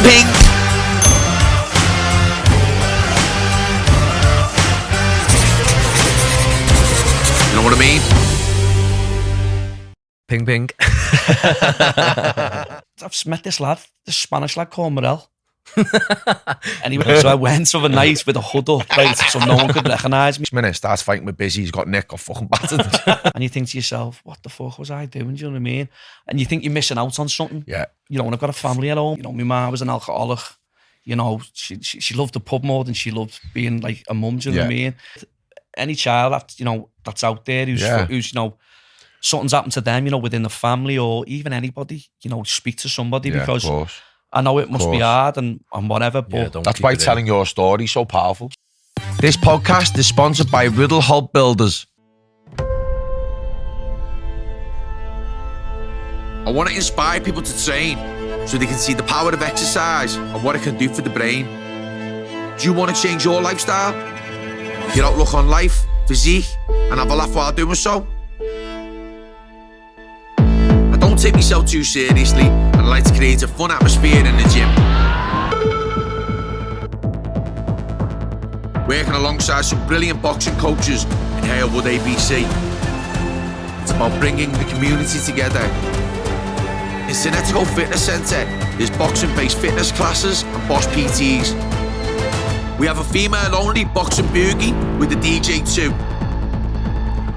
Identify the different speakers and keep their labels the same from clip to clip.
Speaker 1: ping. You know what I mean?
Speaker 2: Ping.
Speaker 3: I've met this lad, this Spanish lad called Murrell. Anyway, so I went overnight with a hood up, right, so no one could recognise me.
Speaker 4: This minute starts fighting with Busy, he's got Nick, got fucking battered.
Speaker 3: And you think to yourself, what the fuck was I doing, do you know what I mean? And you think you're missing out on something.
Speaker 4: Yeah.
Speaker 3: You know, and I've got a family at home. You know, my mum was an alcoholic. You know, she loved the pub more than she loved being like a mum, do you know what I mean? Any child that, you know, that's out there who's, you know, something's happened to them, you know, within the family or even anybody, you know, speak to somebody because I know it must be hard and whatever, but
Speaker 4: that's why telling your story is so powerful. This podcast is sponsored by Riddle Hub Builders.
Speaker 1: I want to inspire people to train so they can see the power of exercise and what it can do for the brain. Do you want to change your lifestyle, your outlook on life, physique, and have a laugh while doing so? I don't take myself too seriously and I like to create a fun atmosphere in the gym. Working alongside some brilliant boxing coaches in Halewood, ABC. It's about bringing the community together. In Cinetico Fitness Centre, there's boxing-based fitness classes and boss PTs. We have a female-only boxing boogie with the DJ too.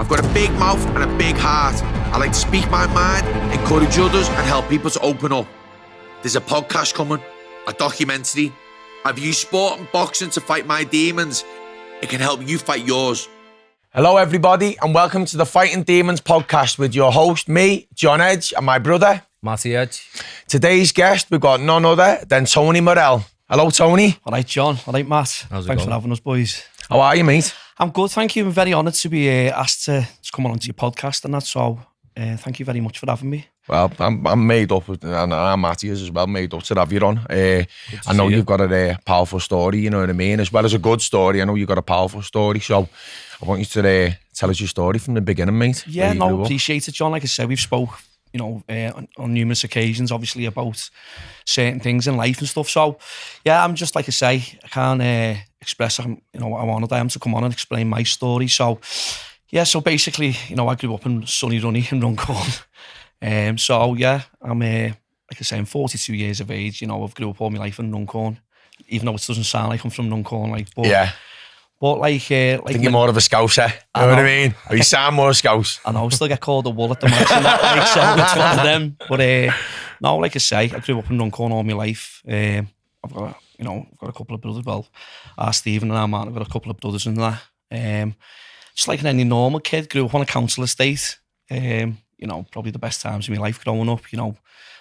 Speaker 1: I've got a big mouth and a big heart. I like to speak my mind, encourage others and help people to open up. There's a podcast coming, a documentary. I've used sport and boxing to fight my demons. It can help you fight yours.
Speaker 4: Hello everybody and welcome to the Fighting Demons podcast with your host, me, Jon Edge, and my brother,
Speaker 2: Matty Edge.
Speaker 4: Today's guest, we've got none other than Tony Murrell. Hello, Tony.
Speaker 3: all right, John. All right, Matt. Thanks for having us, boys.
Speaker 4: How are you, mate?
Speaker 3: I'm good, thank you. I'm very honoured to be asked to come on to your podcast and that, so thank you very much for having me.
Speaker 4: Well, I'm made up, and I'm Matty is as well, made up to have you on. I know you've got a powerful story, you know what I mean? As well as a good story, I know you've got a powerful story, so I want you to tell us your story from the beginning, mate.
Speaker 3: Yeah, no, appreciate it, John. Like I said, we've spoke, you know, on numerous occasions, obviously, about certain things in life and stuff. So, yeah, I'm just, like I say, I can't express, you know, how honoured I am to come on and explain my story. So, yeah, so basically, you know, I grew up in sunny Runny in Runcorn. So, yeah, I'm, like I say, I'm 42 years of age. You know, I've grew up all my life in Runcorn, even though it doesn't sound like I'm from Runcorn. Like, but,
Speaker 4: yeah.
Speaker 3: But like
Speaker 4: I think you're more of a Scouser, you know what I mean? Or you sound more Scouse.
Speaker 3: I know, I still get called a wool at the match and that, like, so it's one of them. But no, like I say, I grew up in Runcorn all my life. I've got a couple of brothers. Well, Stephen and our man, I've got a couple of brothers and that. Just like any normal kid, grew up on a council estate. You know, probably the best times of my life growing up, you know,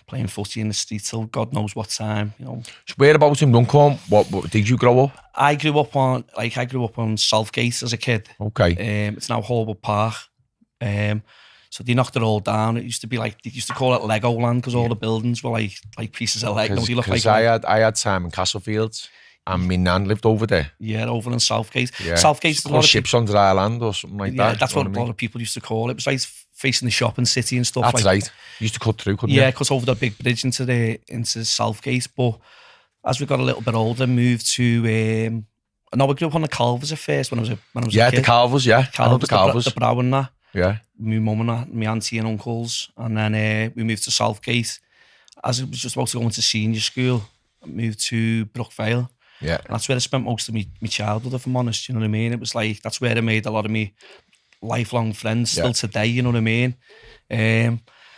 Speaker 3: playing footy in the street till God knows what time, you know.
Speaker 4: So whereabouts in Runcorn, what did you grow up?
Speaker 3: I grew up on Southgate as a kid.
Speaker 4: Okay.
Speaker 3: It's now Halewood Park. So they knocked it all down. It used to be like, they used to call it Legoland because all the buildings were like pieces of Lego.
Speaker 4: Because I had time in Castlefields and my nan lived over there.
Speaker 3: Yeah, over in Southgate.
Speaker 4: Yeah.
Speaker 3: Southgate's a lot of
Speaker 4: ships under our land or something like that.
Speaker 3: Yeah, that's what a lot of people used to call it. It was like facing the shopping city and stuff.
Speaker 4: That's right. You used to cut through, couldn't you?
Speaker 3: Yeah, cut over the big bridge into Southgate. But as we got a little bit older, moved to I grew up on the Calvers at first when I was a kid.
Speaker 4: Yeah, the Calvers, yeah. I know the Calvers.
Speaker 3: The Brow and that.
Speaker 4: Yeah.
Speaker 3: My mum and that, my auntie and uncles. And then we moved to Southgate. As it was just about to go into senior school, I moved to Brookvale.
Speaker 4: Yeah.
Speaker 3: And that's where I spent most of my childhood, if I'm honest, you know what I mean? It was like, that's where I made a lot of me lifelong friends still today, you know what I mean?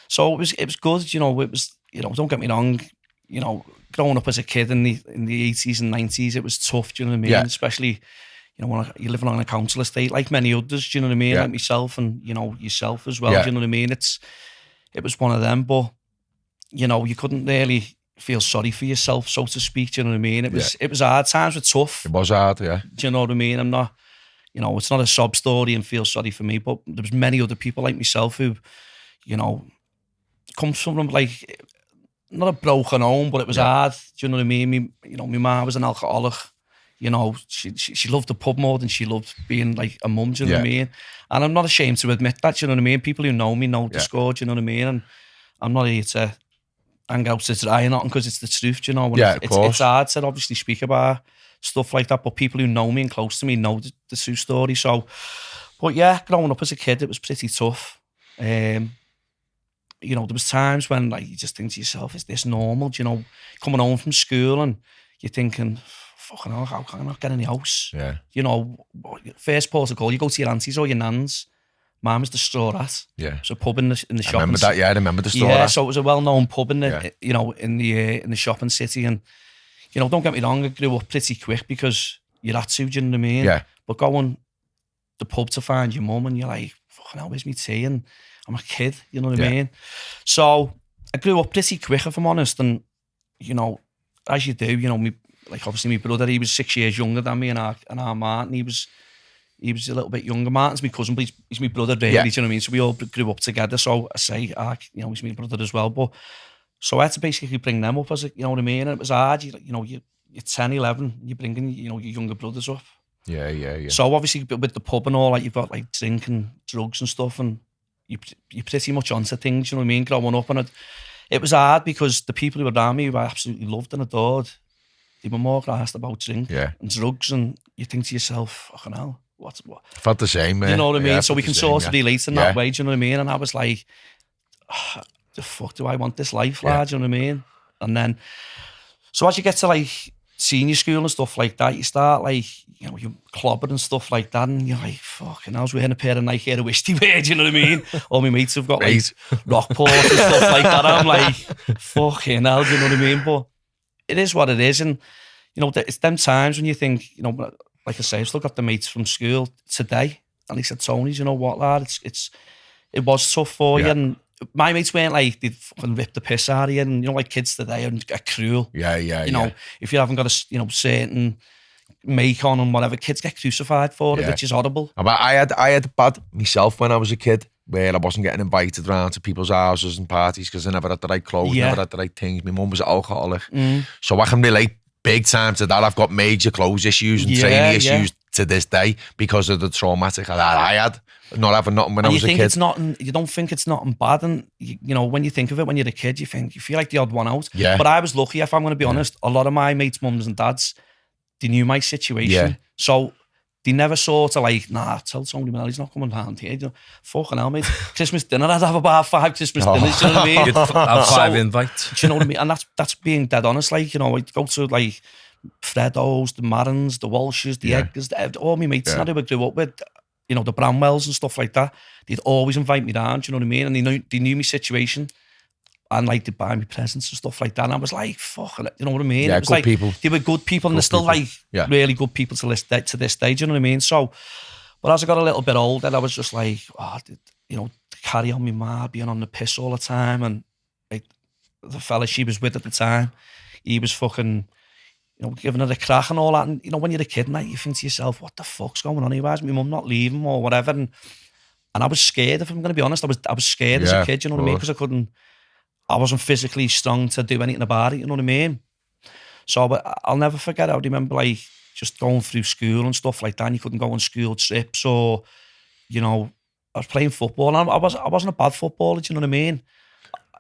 Speaker 3: So it was good, you know, it was, you know, don't get me wrong, you know, growing up as a kid in the 80s and 90s, it was tough, do you know what I mean? Yeah. Especially, you know, when you're living on a council estate, like many others, do you know what I mean? Like myself and, you know, yourself as well, do you know what I mean? It was one of them, but, you know, you couldn't really feel sorry for yourself, so to speak, do you know what I mean? It was hard, times were tough.
Speaker 4: It was hard, yeah.
Speaker 3: Do you know what I mean? I'm not, you know, it's not a sob story and feel sorry for me, but there was many other people like myself who, you know, comes from like, not a broken home, but it was hard. Do you know what I mean? My mum was an alcoholic. You know, she loved the pub more than she loved being like a mum, do you know what I mean? And I'm not ashamed to admit that, do you know what I mean? People who know me know the score, do you know what I mean? And I'm not here to hang out to dry or nothing because it's the truth, you know. And
Speaker 4: Yeah, of course.
Speaker 3: It's hard to obviously speak about stuff like that, but people who know me and close to me know the true story. So, but yeah, growing up as a kid, it was pretty tough. You know, there was times when like you just think to yourself, is this normal? You know, coming home from school and you're thinking, fucking hell, how can I not get in the house?
Speaker 4: Yeah.
Speaker 3: You know, first port of call, you go to your aunties or your nans. Mine was the Straw Rat.
Speaker 4: Yeah.
Speaker 3: So a pub in the shopping.
Speaker 4: I remember that. Yeah, I remember the Straw
Speaker 3: Yeah,
Speaker 4: Rat.
Speaker 3: so it was a well-known pub in the you know in the shopping city, and you know, don't get me wrong, I grew up pretty quick because you're at to, do you know what I mean?
Speaker 4: Yeah.
Speaker 3: But going the pub to find your mum and you're like, fucking hell, where's me tea? And I'm a kid, you know what I mean? So I grew up pretty quick, if I'm honest, and you know, as you do, you know, like obviously my brother, he was 6 years younger than me, and our Martin, he was a little bit younger. Martin's my cousin, but he's my brother really, do you know what I mean? So we all grew up together. So I say, you know, he's my brother as well. But so I had to basically bring them up as a, you know what I mean? And it was hard, you know, you're 10, 11, you're bringing, you know, your younger brothers up.
Speaker 4: Yeah.
Speaker 3: So obviously with the pub and all, like you've got like drink and drugs and stuff, and you're pretty much onto things, you know what I mean, growing up. And it was hard because the people who were around me who I absolutely loved and adored, they were more asked about drink and drugs, and you think to yourself, fucking hell, what?
Speaker 4: I felt the same, man.
Speaker 3: You know what I mean?
Speaker 4: Yeah,
Speaker 3: so we can sort of relate in that way, do you know what I mean? And I was like, the fuck do I want this life, lad? Do you know what I mean? And then, so as you get to like senior school and stuff like that, you start like, you know, you clobber and stuff like that, and you're like, fucking, I was wearing a pair of Nike Air Wisty wear, do you know what I mean? All my mates have got like Rockport and stuff like that. I'm like, fucking hell, do you know what I mean? But it is what it is, and you know, it's them times when you think, you know, like I say, I've still got the mates from school today, and he said, Tony, you know what, lad, it was tough for you, and my mates weren't like, they'd fucking rip the piss out of you, and you know, like kids today are cruel.
Speaker 4: Yeah.
Speaker 3: You know, if you haven't got a, you know, certain make on and whatever, kids get crucified for it, which is horrible.
Speaker 4: I had bad myself when I was a kid, where I wasn't getting invited around to people's houses and parties because I never had the right clothes, never had the right things. My mum was an alcoholic. So I can relate big time to that. I've got major clothes issues and training issues to this day because of the traumatic that I had, not having nothing when I was a kid.
Speaker 3: You don't think it's nothing bad, and you know, when you think of it, when you're a kid, you feel like the odd one out.
Speaker 4: Yeah.
Speaker 3: But I was lucky, if I'm going to be honest. A lot of my mates' mums and dads, they knew my situation, so they never sort of like, nah, tell Tony Murrell he's not coming round here. You know, fucking hell, mate. Christmas dinner, I'd have about 5 Christmas dinners, do you know what I mean?
Speaker 2: You'd have 5 invites.
Speaker 3: Do you know what I mean? And that's being dead honest. Like, you know, I'd go to like Freddo's, the Marins, the Walshes, the Edgars, all my mates that I grew up with, you know, the Bramwells and stuff like that. They'd always invite me down, do you know what I mean? And they knew my situation. And like they'd buy me presents and stuff like that. And I was like, fuck it, you know what I mean?
Speaker 4: Yeah,
Speaker 3: it was
Speaker 4: good
Speaker 3: like,
Speaker 4: people.
Speaker 3: They were good people, and they're still like really good people to this day, do you know what I mean? So, but as I got a little bit older, I was just like, you know, carry on my ma being on the piss all the time. And like the fella she was with at the time, he was fucking, you know, giving her the crack and all that. And you know, when you're a kid, like, you think to yourself, what the fuck's going on here? Why is my mum not leaving or whatever? And I was scared, if I'm going to be honest. I was scared as a kid, you know what I mean? Because I wasn't physically strong to do anything about it, you know what I mean? So, but I'll never forget, I remember like just going through school and stuff like that, and you couldn't go on school trips, or, you know, I was playing football, and I wasn't a bad footballer, do you know what I mean?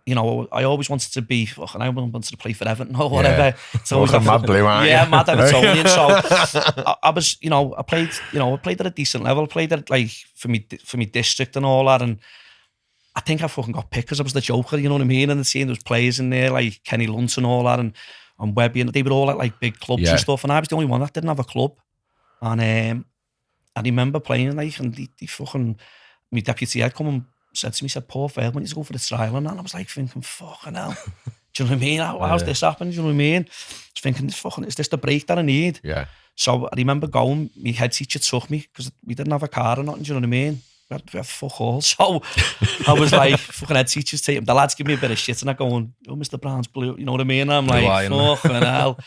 Speaker 3: You know, I always wanted to be, and I wanted to play for Everton or whatever. So
Speaker 4: I was mad blue, aren't you?
Speaker 3: Yeah, mad Evertonian. So I was, you know, I played at a decent level. I played at like for me district and all that, and I think I fucking got picked because I was the joker, you know what I mean? And seeing those players in there like Kenny Lunt and all that, and Webby, and they were all at like big clubs and stuff, and I was the only one that didn't have a club. And I remember playing like, and they fucking, my deputy head come and said to me, said, Paul Fair, when you go for the trial and that, and I was like thinking, fucking hell, do you know what I mean? How's this happened? Do you know what I mean? I was thinking, is this the break that I need?
Speaker 4: Yeah.
Speaker 3: So I remember going, my head teacher took me, because we didn't have a car or nothing, do you know what I mean? We had fuck all. So I was like, fucking head teachers take him. The lads give me a bit of shit, and I'm going, oh, Mr. Brown's blue, you know what I mean? And I'm like, fucking hell.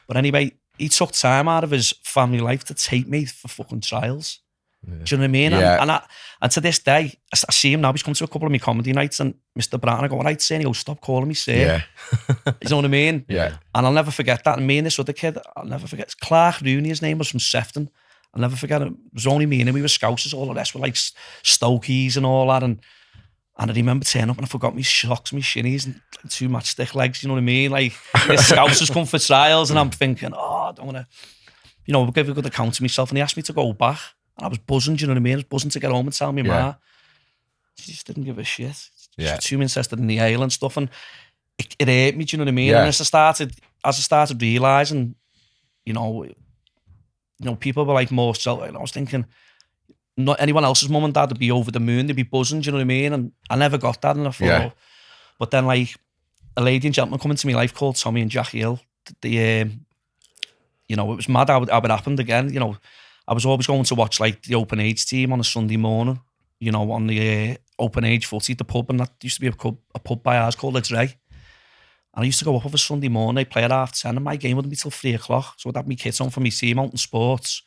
Speaker 3: But anyway, he took time out of his family life to take me for fucking trials. Yeah. Do you know what I mean?
Speaker 4: Yeah.
Speaker 3: And to this day, I see him now. He's come to a couple of my comedy nights, and Mr. Brown, I go, all right, sir, and he goes, stop calling me sir.
Speaker 4: Yeah.
Speaker 3: You know what I mean?
Speaker 4: Yeah.
Speaker 3: And I'll never forget that. And me and this other kid, I'll never forget. Clark Rooney, his name was, from Sefton. I'll never forget it. It was only me and him. We were Scousers. All the rest were like Stokies and all that. And And I remember turning up and I forgot my socks, my shinnies, and 2 matchstick legs, you know what I mean? Like, the scouts has come for trials, and I'm thinking, I don't want to, we'll give a good account to myself. And he asked me to go back, and I was buzzing, do you know what I mean? I was buzzing to get home and tell me ma. She just didn't give a shit. She was too interested in the ale and stuff, and it hurt me, do you know what I mean? And as I started realising, people were like more so, and I was thinking, not anyone else's mum and dad would be over the moon, they'd be buzzing, do you know what I mean? And I never got that, and I thought, but then like a lady and gentleman come into my life called Tommy and Jackie Hill. It was mad how it happened again. I was always going to watch like the open age team on a Sunday morning, on the open age footy at the pub, and that used to be a pub by ours called the Dre. And I used to go up over Sunday morning, they'd play at 10:30, and my game wouldn't be till 3:00. So I'd have my kits on for me Sea Mountain Sports.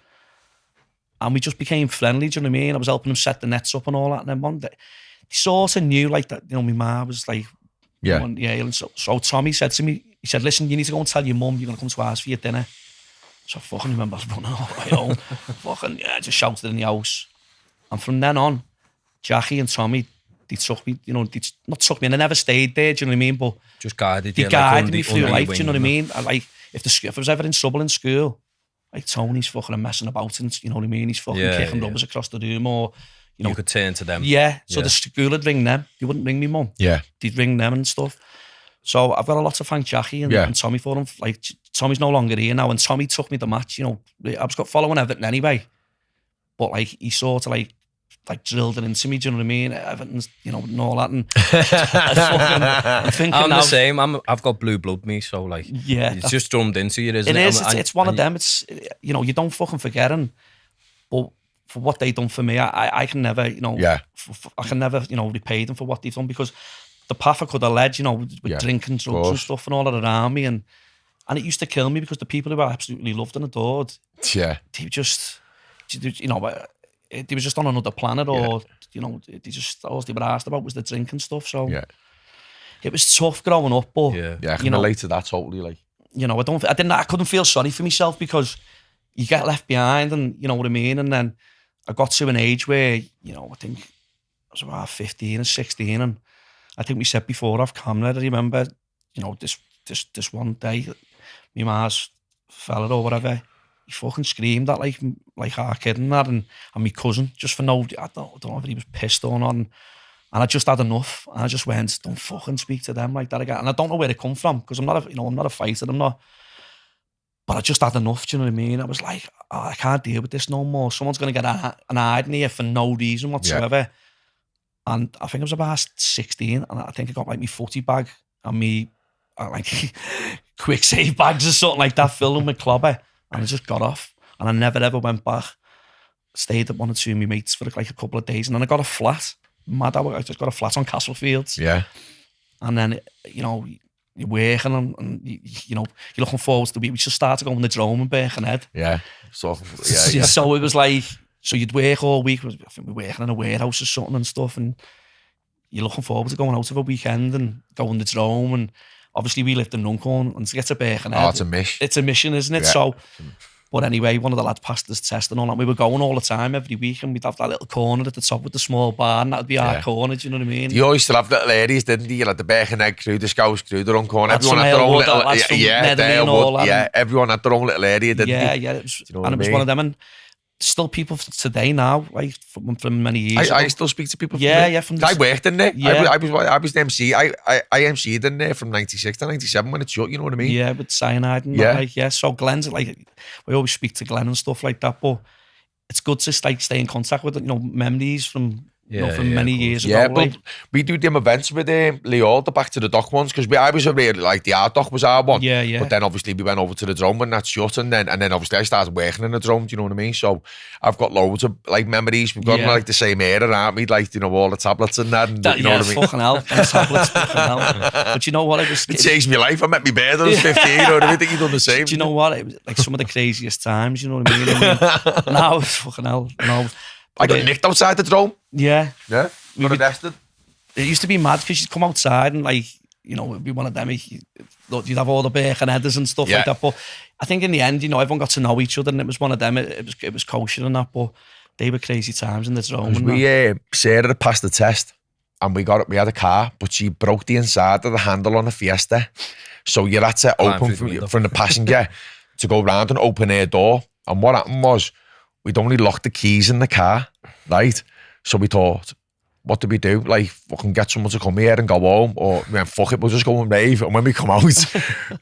Speaker 3: And we just became friendly, do you know what I mean? I was helping him set the nets up and all that. And then one day, he sort of knew like that, my ma was like, and so Tommy said to me, he said, listen, you need to go and tell your mum you're going to come to ours for your dinner. So I fucking remember I was running all the way home. Just shouted in the house. And from then on, Jackie and Tommy, they took me, not took me, and they never stayed there, do you know what I mean? But
Speaker 2: just guided
Speaker 3: you. They guided me through life, do you know what I mean? If I was ever in trouble in school, like Tony's fucking messing about, and you know what I mean? He's fucking kicking rubbers across the room, or
Speaker 2: you could turn to them.
Speaker 3: So the school would ring them. They wouldn't ring me mum. They'd ring them and stuff. So I've got a lot to thank Jackie and Tommy for them. Like Tommy's no longer here now, and Tommy took me the match. I was following Everton anyway, but like he sort of like drilled it into me. Do you know what I mean? Everton's, and all that. And I'm thinking
Speaker 2: I'm
Speaker 3: now,
Speaker 2: the same. I've got blue blood, me. So like, it's just drummed into you, isn't it?
Speaker 3: It is. It's one of them. It's you don't fucking forget them. But for what they done for me, I can never, I can never, repay them for what they've done, because the path I could have led, with drinking, drugs and stuff and all that around me, and it used to kill me, because the people who I absolutely loved and adored, they were just, they were just on another planet, or they just, all they were asked about was the drink and stuff. So it was tough growing up, but
Speaker 4: I can relate to that totally. Like,
Speaker 3: I couldn't feel sorry for myself, because you get left behind, and you know what I mean. And then I got to an age where, I think I was about 15 or 16, and I think we said before off camera, I remember, this one day, my ma's fella or whatever, he fucking screamed at like our kid and that, and my cousin, just for no, I don't know if he was pissed or not, and I just had enough, and I just went, don't fucking speak to them like that again. And I don't know where it come from, because I'm not a fighter, but I just had enough, do you know what I mean? I was like, I can't deal with this no more. Someone's going to get an eye in here for no reason whatsoever. And I think I was about 16, and I think I got like my footy bag and me like quick save bags or something like that, filled them with clobber, and I just got off, and I never ever went back. Stayed at one or two of my mates for like a couple of days, and then I got a flat. Mad, I just got a flat on Castlefields. And then you're working, and you're looking forward to the week. We just started going to the Drome in Birkenhead. So it was like, so you'd work all week. I think we're working in a warehouse or something and stuff, and you're looking forward to going out of a weekend and going to the Drome. And obviously we lived in Runcorn, and to get to Birkenhead,
Speaker 4: it's a mission.
Speaker 3: It's a mission, isn't it? So, but anyway, one of the lads passed his test and all that. We were going all the time every week, and we'd have that little corner at the top with the small bar, and that would be our corner, do you know what I mean?
Speaker 4: You always still have little areas, didn't you? Like the Birkenhead crew, the Scouts crew, the Runcorn. Everyone had their own little, everyone had their own little area, didn't they?
Speaker 3: It was, and it was one of them, and still people today now, like from many years
Speaker 4: I
Speaker 3: ago.
Speaker 4: still speak to people
Speaker 3: from
Speaker 4: I worked in there. I was the MC. I MC'd in there from 96 to 97 when it's shut, you know what I mean?
Speaker 3: Yeah, with cyanide and that, so Glenn's like, we always speak to Glenn and stuff like that, but it's good to like stay in contact with memories from from many years ago.
Speaker 4: Yeah, but we do them events with Leo, the Back to the Dock ones, because I was really like the Art Dock was our one. But then obviously we went over to the Drome when that's shut, and then obviously I started working in the Drome. Do you know what I mean? So I've got loads of like memories. We've got like the same era, aren't we? Like all the tablets and that. And, you know what I mean?
Speaker 3: Fucking hell, tablets, fucking hell. But you know what? It
Speaker 4: changed my life. I met my bear when I was 15. You know what I mean? I think you done the same.
Speaker 3: Do you know what? It was like some of the craziest times. You know what I mean? Now it's fucking hell.
Speaker 4: I got nicked outside the Drome.
Speaker 3: Yeah.
Speaker 4: Got arrested.
Speaker 3: It used to be mad, because you'd come outside and like, it'd be one of them, you'd have all the Birkenheaders and stuff like that. But I think in the end, everyone got to know each other, and it was one of them. It was kosher and that, but they were crazy times in the Drome.
Speaker 4: Sarah passed the test, and we had a car, but she broke the inside of the handle on a Fiesta. So you had to open from the passenger to go round and open her door. And what happened was, we'd only locked the keys in the car, right? So we thought, what do we do? Like, fucking get someone to come here and go home, or we went, fuck it, we'll just go and rave, and when we come out,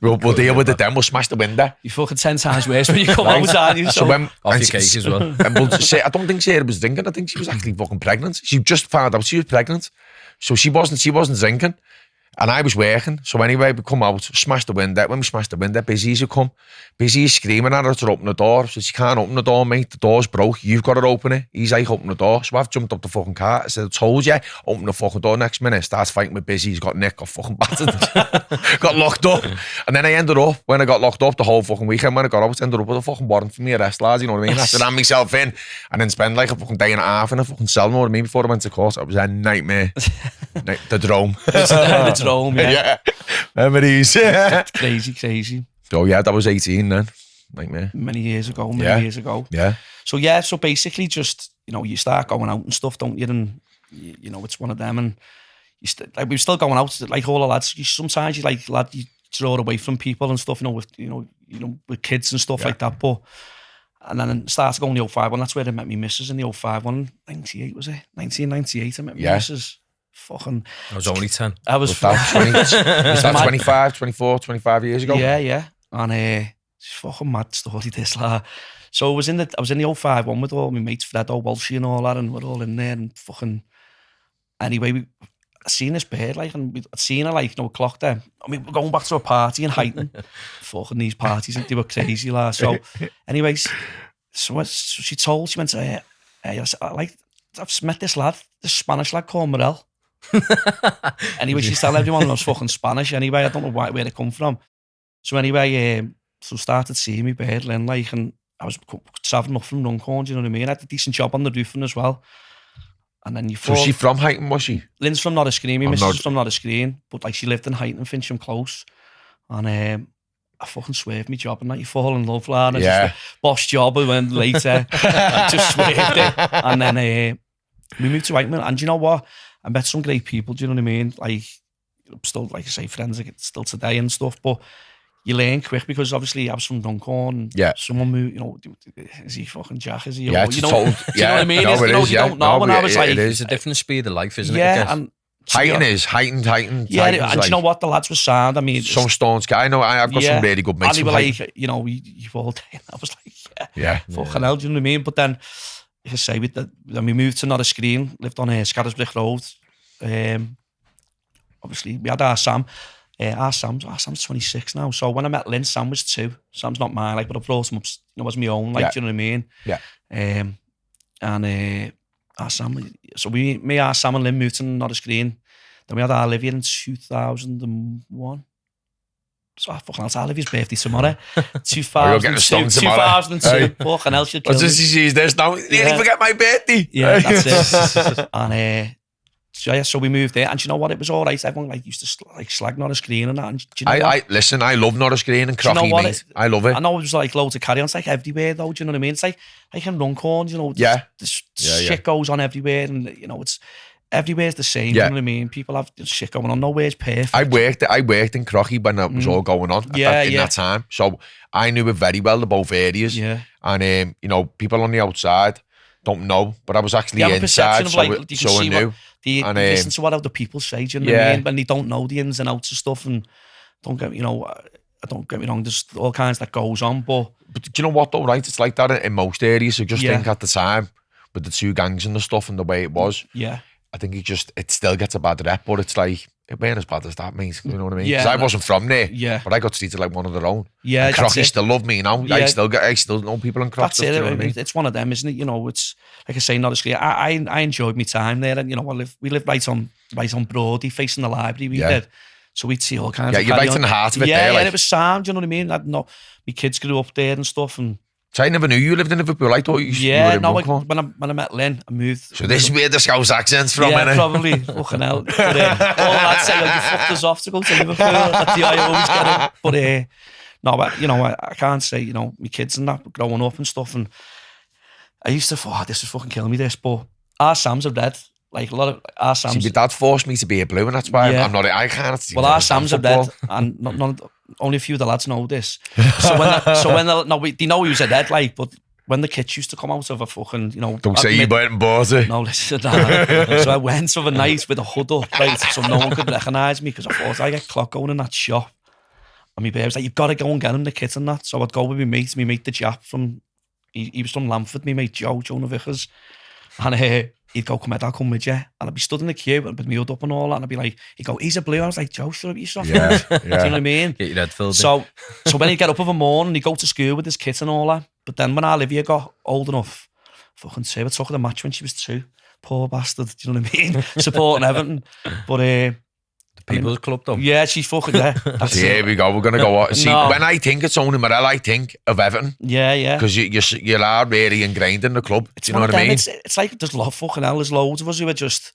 Speaker 4: we'll deal with it then, we'll smash the window.
Speaker 3: You're fucking 10 times worse when you come out, aren't you?
Speaker 2: So when, off your cake as well.
Speaker 4: And we'll say, I don't think Sarah was drinking, I think she was actually fucking pregnant. She just found out she was pregnant. So she wasn't drinking. And I was working. So anyway, we come out, smash the window. When we smash the window, Busy's will come. Busy's screaming at her to open the door. So she can't open the door, mate. The door's broke. You've got to open it. He's like, open the door. So I've jumped up the fucking car. I said, I told you, open the fucking door. Next minute, starts fighting with Busy. He's got Nick, got fucking battered. Got locked up. And then I ended up, when I got locked up the whole fucking weekend, when I got out, I ended up with a fucking warrant for me arrest, lads, you know what I mean? I had to ram myself in and then spend like a fucking day and a half in a fucking cell, you know what I mean, before I went to court. It was a nightmare. The drone.
Speaker 3: The drone, yeah.
Speaker 4: Memories.
Speaker 3: Crazy.
Speaker 4: Oh yeah, that was 18 then. Nightmare.
Speaker 3: Many years ago.
Speaker 4: Yeah.
Speaker 3: So basically just, you start going out and stuff, don't you? And, it's one of them. And we were still going out, like all the lads. Sometimes you draw away from people and stuff, with kids and stuff like that. But, and then it started going the 05 one. That's where I met my missus in the 05 one. 98 was it? 1998 I met my missus. Fucking...
Speaker 2: I was only 10.
Speaker 3: I was...
Speaker 4: Was that 25, 24, 25 years ago?
Speaker 3: Yeah. And it's fucking mad story, this, like. So I was in the 05 one with all my mates, Fredo, Walshy and all that, and we're all in there and fucking... Anyway, I seen this bird, like, and I'd seen her, like, we clocked her. I mean, we're going back to a party in Highton. Fucking these parties, they were crazy, like. So, anyways, so she went to her, I've met this lad, this Spanish lad called Murrell. Anyway, she's telling everyone I was fucking Spanish anyway. I don't know where they come from. So anyway, so started seeing me bird, Lynn, like, and I was travelling up from Runcorn, do you know what I mean? I had a decent job on the roofing as well. And then
Speaker 4: So she from Highton, was she?
Speaker 3: Lynn's from Norrisgreen, my missus is from Norrisgreen, but like she lived in Highton, Fincham Close. And I fucking swerved my job and like you fall in love, lad. And just boss job, I went later. I just swerved it. And then we moved to Highton, and you know what? I met some great people, do you know what I mean? Like, still, like I say, friends still today and stuff, but you learn quick because obviously I was from Runcorn.
Speaker 4: Yeah.
Speaker 3: Someone moved, is he fucking Jack? Is he?
Speaker 4: Yeah,
Speaker 3: do you know what I mean?
Speaker 4: No,
Speaker 3: you don't know. And I was like...
Speaker 2: It's a different speed of life, isn't it?
Speaker 3: Yeah, and...
Speaker 4: Highton.
Speaker 3: Yeah, and do you know what? The lads were sound. I mean...
Speaker 4: Some Stones guy. I know, I've got some really good mates.
Speaker 3: And they were like, you all day. And I was like, yeah. Fucking hell, do you know what I mean? But then... Like I say, then we moved to Norrisgreen, lived on Scarisbrick Road. Obviously, we had our Sam. Our Sam's 26 now. So when I met Lynn, Sam was 2. Sam's not mine, like, but I brought him up, as my own, like, do you know what I mean?
Speaker 4: Yeah.
Speaker 3: And our Sam, so our Sam and Lynn moved to Norrisgreen. Then we had our Olivia in 2001. So fucking hell, it's Olivia's birthday tomorrow. 2002. Fucking hell, she'll kill me.
Speaker 4: She's this now. Nearly forget my birthday.
Speaker 3: Yeah, that's it. And so we moved there, and you know what? It was all right. Everyone like used to like slag Norrisgreen and that. And do you know
Speaker 4: listen, I love Norrisgreen and Crocky, mate. I love it.
Speaker 3: I know it was like loads of carry on. It's like everywhere though. Do you know what I mean? It's like in Runcorn, this shit goes on everywhere, and it's. Everywhere's the same, you know what I mean? People have shit going on, nowhere's perfect.
Speaker 4: I worked in Crocky when it was all going on in that time. So I knew it very well, the both areas.
Speaker 3: Yeah.
Speaker 4: And, people on the outside don't know, but I was actually inside, so I knew.
Speaker 3: You listen to what other people say, do you know what I mean? When they don't know the ins and outs of stuff, and don't get me wrong, there's all kinds that goes on, but
Speaker 4: do you know what though, right? It's like that in most areas. So just think at the time, with the 2 gangs and the stuff and the way it was.
Speaker 3: Yeah.
Speaker 4: I think it still gets a bad rep, but it's like, it weren't as bad as that, mate. You know what I mean?
Speaker 3: Yeah.
Speaker 4: Because I wasn't from there,
Speaker 3: but
Speaker 4: I got treated like one of their own.
Speaker 3: Yeah,
Speaker 4: and Crocky still love me, you know? Yeah. I still know people in Crocky.
Speaker 3: That's it. You know what I mean? It's one of them, isn't it? It's, like I say, Norrisgreen. I enjoyed my time there, and, we lived right on Broadie, facing the library, we did. So we'd see all kinds of...
Speaker 4: Yeah, you're right in the heart of it there.
Speaker 3: Yeah, it was sound, do you know what I mean? My kids grew up there and stuff, and...
Speaker 4: So I never knew you lived in Liverpool. I thought you were in Runcorn.
Speaker 3: When I met Lynn, I moved.
Speaker 4: So this is where the Scouse accent's from, innit?
Speaker 3: Yeah, probably. Fucking hell. But, all that say, you fucked us off to go to Liverpool. That's the I always get it. But, I can't say, my kids and that, growing up and stuff, and I used to, this is fucking killing me, this, but our Sam's a red, like a lot of our Sam's.
Speaker 4: See, my dad forced me to be a blue, and that's why I'm not. I can't.
Speaker 3: Well, our Sam's are red, and only a few of the lads know this. So they know he was a red, like, but when the kids used to come out of a fucking,
Speaker 4: don't say you went and bought it.
Speaker 3: No, listen, so I went overnight with a hood up, right, so no one could recognise me, because I thought I get clock going in that shop. And my babe was like, you've got to go and get him the kit and that. So I'd go with my mate the Jap from, he was from Lamford, my mate Jonah Vickers. And he'd go, come here, I'll come with you. And I'd be stood in the queue with me hood up and all that. And I'd be like, he'd go, he's a blue. I was like, Joe, shut up, you soft.
Speaker 4: Yeah.
Speaker 3: Do you know what I mean?
Speaker 2: Get your head filled.
Speaker 3: So when he'd get up of a morning, he'd go to school with his kit and all that. But then when Olivia got old enough, fucking say, I took her the match when she was 2. Poor bastard, do you know what I mean? Supporting Everton. But
Speaker 2: the People's Club though.
Speaker 3: Yeah, she's fucking
Speaker 4: Here we go. We're gonna go. See, when I think it's Tony Murrell, I think of Everton.
Speaker 3: Yeah.
Speaker 4: Because you are really ingrained in the club. Do you know what I mean?
Speaker 3: It's like there's fucking hell. There's loads of us who are just,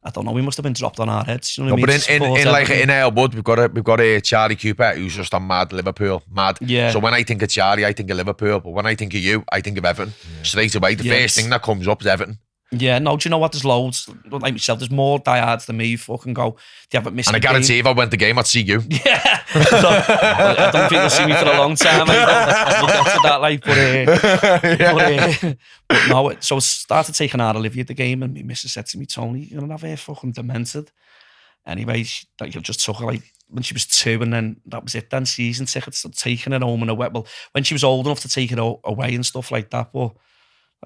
Speaker 3: I don't know. We must have been dropped on our heads. You know what I mean?
Speaker 4: But in Halewood, we've got a Charlie Cooper who's just a mad Liverpool, mad.
Speaker 3: Yeah.
Speaker 4: So when I think of Charlie, I think of Liverpool. But when I think of you, I think of Everton. Straight away, the first thing that comes up is Everton.
Speaker 3: Yeah, no, do you know what? There's loads. Like myself, there's more diehards than me who fucking go, do you haven't missed
Speaker 4: And I guarantee if I went to the game, I'd see you.
Speaker 3: Yeah. So, I don't think you'll see me for a long time. We'll get to that, like, but no, so I started taking out Olivia at the game, and my missus said to me, Tony, you're going to have her fucking demented. Anyway, you just took her, like, when she was 2, and then that was it then, season tickets, taking her home and away. Well, when she was old enough to take it away and stuff like that, but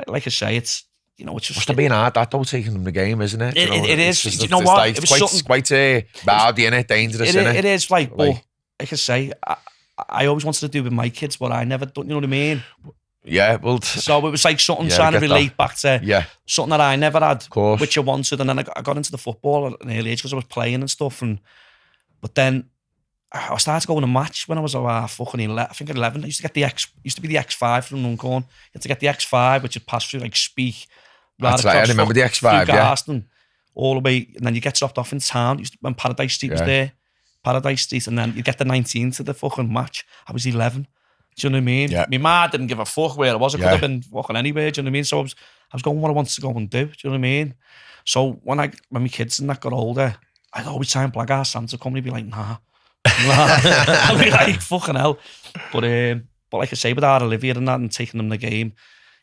Speaker 3: like I say, it's, it's just...
Speaker 4: Must have been hard, that though, taking them the game, isn't it?
Speaker 3: It is.
Speaker 4: Just,
Speaker 3: do you know what?
Speaker 4: Like, it was quite rowdy, innit? Dangerous, innit?
Speaker 3: It is, like, but like I say, I always wanted to do with my kids, but I never done, you know what I mean?
Speaker 4: Yeah, well...
Speaker 3: So it was like something trying to relate back to something that I never had, which I wanted, and then I got into the football at an early age because I was playing and stuff, but then I started going to match when I was fucking 11. I think 11. I used to get used to be the X5 from Runcorn. You had to get the X5, which would pass through like Speak.
Speaker 4: That's right, I remember the X5,
Speaker 3: Garston, all the way, and then you get dropped off in town. When Paradise Street was there, Paradise Street, and then you get the 19 to the fucking match. I was 11. Do you know what I mean? Yeah. My ma didn't give a fuck where I was. I could have been walking anywhere. Do you know what I mean? So I was going what I wanted to go and do. Do you know what I mean? So when my kids and that got older, I'd always try and blag our Santa come and he'd be like, nah. I'd be like, fucking hell. But like I say, with our Olivia and that, and taking them the game,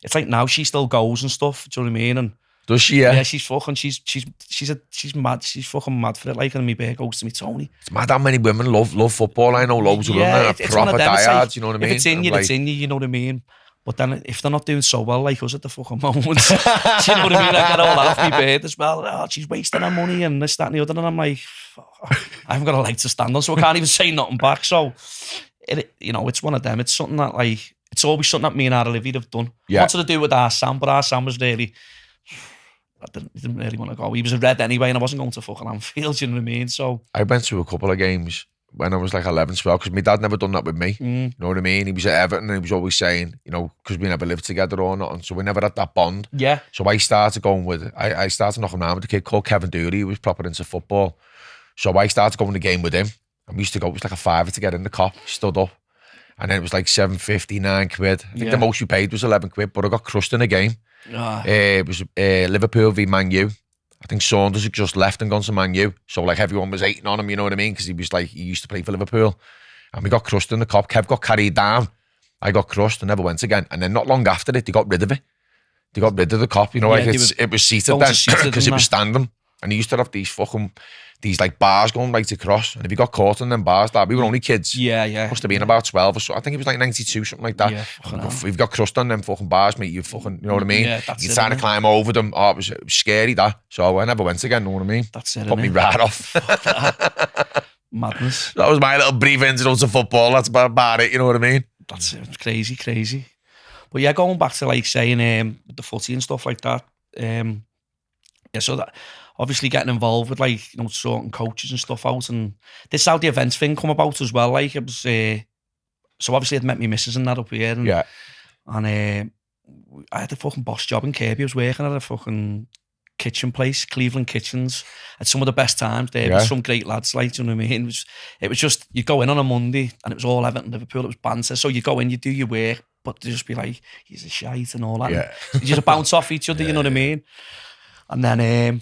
Speaker 3: it's like now she still goes and stuff. Do you know what I mean? And
Speaker 4: does she? Yeah,
Speaker 3: she's fucking. She's mad. She's fucking mad for it. Like, and me bear goes to me, Tony.
Speaker 4: It's mad how many women love football. I know loads of women that are proper diehards. You know what I mean?
Speaker 3: If it's in you, it's in you. You know what I mean? But then if they're not doing so well, like us at the fucking moment, do you know what I mean? I get all that off my bed as well. Oh, she's wasting her money and this, that, and the other. And I'm like, I haven't got a leg to stand on, so I can't even say nothing back. So, it's one of them. It's something that, like, it's always something that me and our Olivia have done. Yeah. I wanted to do with our Sam, but our Sam was really, he didn't really want to go. He was a red anyway, and I wasn't going to fucking Anfield, you know what I mean? So
Speaker 4: I went to a couple of games when I was like 11, 12, because my dad never done that with me. You know what I mean? He was at Everton, and he was always saying, because we never lived together or nothing, so we never had that bond.
Speaker 3: Yeah.
Speaker 4: So I started going with, I started knocking around with a kid called Kevin Dooley, who was proper into football. So I started going the game with him, and we used to go, it was like a £5 to get in the cop, stood up. And then it was like £7.50, £9. I think the most we paid was £11, but I got crushed in a game. It was Liverpool v Man U. I think Saunders had just left and gone to Man U. So like everyone was hating on him, you know what I mean? Because he was like, he used to play for Liverpool. And we got crushed in the cop. Kev got carried down. I got crushed and never went again. And then not long after it, they got rid of it. They got rid of the cop, it was seated then because it was standing. And he used to have these like bars going right across, and if you got caught in them bars, we were only kids.
Speaker 3: Yeah.
Speaker 4: Must have been about 12 or so. I think it was like 92, something like that.
Speaker 3: Yeah,
Speaker 4: if you've got crust on them fucking bars, mate, you fucking, you know what I mean?
Speaker 3: Yeah,
Speaker 4: you're trying to climb over them. Oh, it was scary, that. So I never went again, you know what I mean?
Speaker 3: That's it.
Speaker 4: Put me right off.
Speaker 3: Madness.
Speaker 4: That was my little brief incident to football. That's about it, you know what I mean?
Speaker 3: That's it. Crazy. But yeah, going back to like saying the footy and stuff like that, so that obviously getting involved with like certain coaches and stuff out, and this is how the events thing come about as well. Like it was so obviously I'd met my missus and that up here, and I had a fucking boss job in Kirby. I was working at a fucking kitchen place, Cleveland Kitchens. Had some of the best times there with some great lads, like, do you know what I mean? It was just, you go in on a Monday and it was all Everton, Liverpool, it was banter. So you go in, you do your work, but they just be like, he's a shite and all that. You just bounce off each other, you know what I mean? And then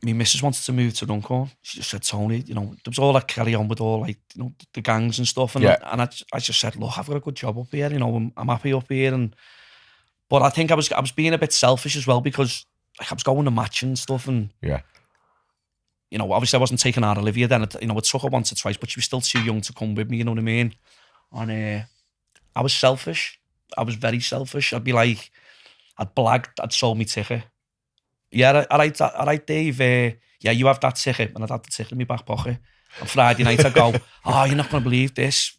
Speaker 3: my missus wanted to move to Runcorn. She just said, Tony, you know, there was all that carry on with all, like, you know, the gangs and stuff. And, I just said, look, I've got a good job up here, you know, I'm happy up here. But I think I was being a bit selfish as well, because like, I was going to match and stuff, and you know, obviously I wasn't taking out Olivia then. You know, it took her once or twice, but she was still too young to come with me, you know what I mean? And I was selfish. I was very selfish. I'd be like, I'd blagged, I'd sold me ticket. Yeah, all right, Dave. Yeah, you have that ticket, and I'd have the ticket in my back pocket. On Friday night, I'd go, oh, you're not going to believe this.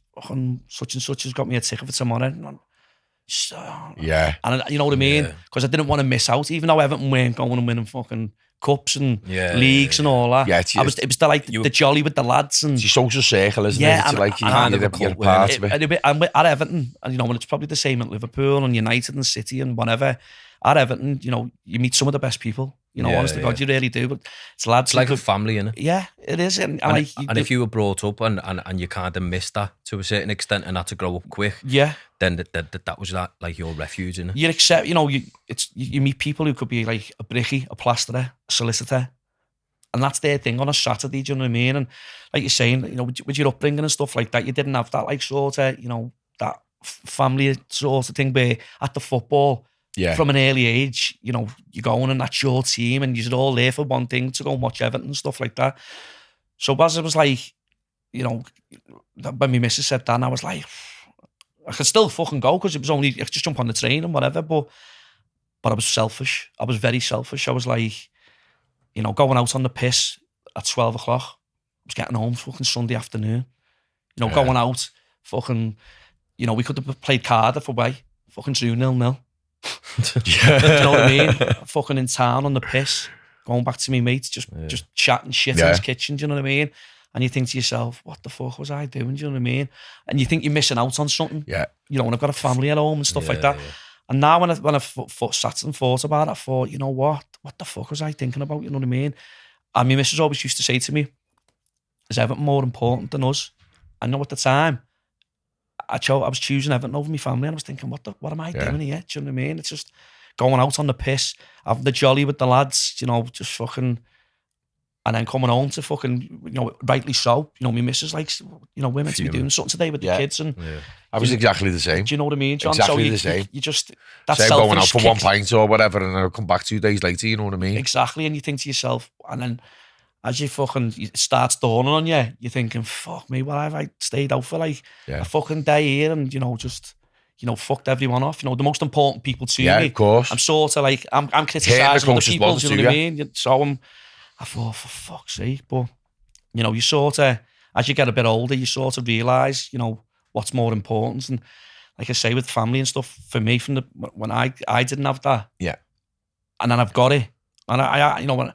Speaker 3: Such and such has got me a ticket for tomorrow. And you know what I mean? Because I didn't want to miss out, even though Everton weren't going and winning fucking cups and leagues and all that. It was the jolly with the lads, and
Speaker 4: it's your social circle, isn't it? It's like you're a part of it.
Speaker 3: And at Everton, and you know, and it's probably the same at Liverpool and United and City and whatever. At Everton, you know, you meet some of the best people. You know, honest to God, you really do. But it's lads.
Speaker 2: It's like a family, innit?
Speaker 3: Yeah, it is. And
Speaker 2: if you were brought up and you kind of missed that to a certain extent and had to grow up quick, then that was like your refuge, innit?
Speaker 3: You accept, you know, you meet people who could be like a brickie, a plasterer, a solicitor, and that's their thing on a Saturday. Do you know what I mean? And like you're saying, you know, with your upbringing and stuff like that, you didn't have that like sort of, you know, that family sort of thing where at the football. Yeah. From an early age, you know, you're going and that's your team and you're all there for one thing, to go and watch Everton and stuff like that. So as it was like, you know, when my missus said that, and I was like, I could still fucking go, because it was only, I could just jump on the train and whatever, but I was selfish. I was very selfish. I was like, you know, going out on the piss at 12 o'clock. I was getting home fucking Sunday afternoon. You know, going out, fucking, you know, we could have played Cardiff away, fucking 2-0. Do you know what I mean? Fucking in town on the piss, going back to me mates, just chatting shit in his kitchen. Do you know what I mean? And you think to yourself, what the fuck was I doing? Do you know what I mean? And you think you're missing out on something. Yeah. You know, when I've got a family at home and stuff like that. Yeah. And now when I sat and thought about it, I thought, you know what the fuck was I thinking about? You know what I mean? And my missus always used to say to me, is Everton more important than us? I know at the time, I was choosing Everton over my family, and I was thinking, what am I doing here? Do you know what I mean? It's just going out on the piss, having the jolly with the lads, you know, just fucking, and then coming home to fucking, you know, rightly so. You know, my missus likes, you know, we're meant to be doing something today with the kids, and
Speaker 4: I was exactly the same.
Speaker 3: Do you know what I mean, John?
Speaker 4: Exactly the same.
Speaker 3: You just, that's
Speaker 4: selfish. Going out for one pint or whatever, and I'll come back 2 days later. You know what I mean?
Speaker 3: Exactly, and you think to yourself, and then as you fucking, it starts dawning on you, you're thinking, fuck me, why have I stayed out for like a fucking day here and, you know, just, you know, fucked everyone off. You know, the most important people to me.
Speaker 4: Yeah, of course.
Speaker 3: I'm sort of like, I'm criticising other people, do you know what I mean? So I thought, for fuck's sake. But, you know, you sort of, as you get a bit older, you sort of realise, you know, what's more important. And like I say, with family and stuff, for me, from when I didn't have that. Yeah. And then I've got it. And I you know,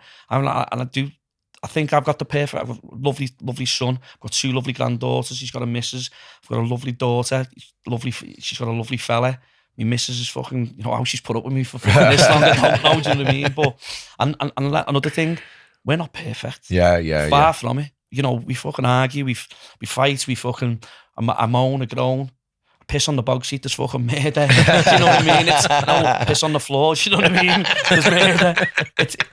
Speaker 3: I think I've got the perfect, I've got a lovely son. I've got 2 lovely granddaughters. She's got a missus. I've got a lovely daughter. She's got a lovely fella. My missus is fucking, you know, how she's put up with me for fucking this long. I don't know, do you know what I mean? But, and another thing, we're not perfect. Far from it. You know, we fucking argue, we fight, we fucking, I moan, I groan. I piss on the bog seat, there's fucking murder. Do you know what I mean? It's, no, piss on the floor, do you know what I mean? There's murder.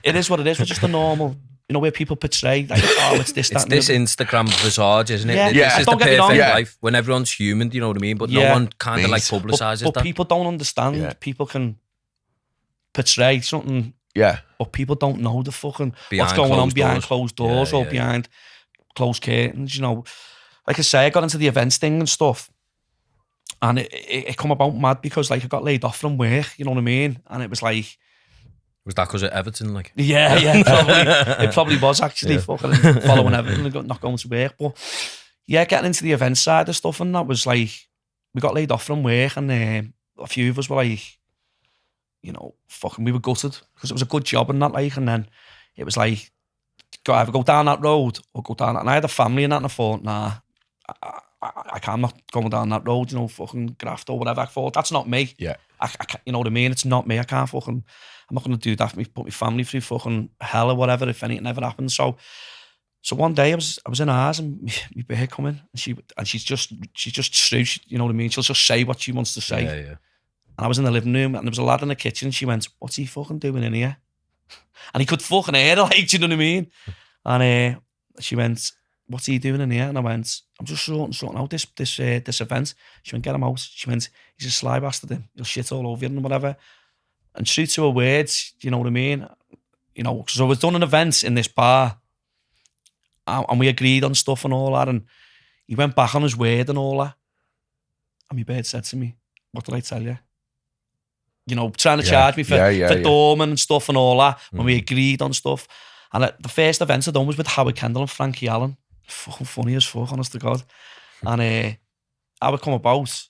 Speaker 3: It is what it is. We're just a normal, you know, where people portray, like, oh, it's this, that,
Speaker 2: it's this Instagram visage, isn't it? This is the perfect life, when everyone's human, do you know what I mean? But no one kind of like publicises that.
Speaker 3: But people don't understand. People can portray something, but people don't know the fucking, what's going on behind closed doors or behind closed curtains, you know. Like I say, I got into the events thing and stuff, and it come about mad because, like, I got laid off from work, you know what I mean? And it was like,
Speaker 2: was that because of Everton, like?
Speaker 3: Yeah, probably. It probably was actually fucking following Everton and not going to work. But yeah, getting into the event side of stuff, and that was like, we got laid off from work, and a few of us were like, you know, fucking, we were gutted because it was a good job and that, like, and then it was like, either go down that road or go down that. And I had a family in that, and I thought, nah, I can't, not going down that road, you know, fucking graft or whatever. I thought, that's not me. Yeah. I you know what I mean? It's not me. I can't fucking, I'm not going to do that for me, put my family through fucking hell or whatever if anything ever happens. So one day I was in ours, and my bear come in, and she's just true, you know what I mean? She'll just say what she wants to say. Yeah. And I was in the living room, and there was a lad in the kitchen, and she went, what's he fucking doing in here? And he could fucking hear her, like, do you know what I mean? And she went, what's he doing in here? And I went, I'm just sorting out this event. She went, get him out. She went, he's a sly bastard, he'll shit all over you and whatever. And true to her words, you know what I mean? You know, because I was doing an event in this bar and we agreed on stuff and all that, and he went back on his word and all that. And my bird said to me, what did I tell you? You know, trying to charge me for dorming and stuff and all that when we agreed on stuff. And the first event I done was with Howard Kendall and Frankie Allen. Fucking funny as fuck, honest to God. And how it come about,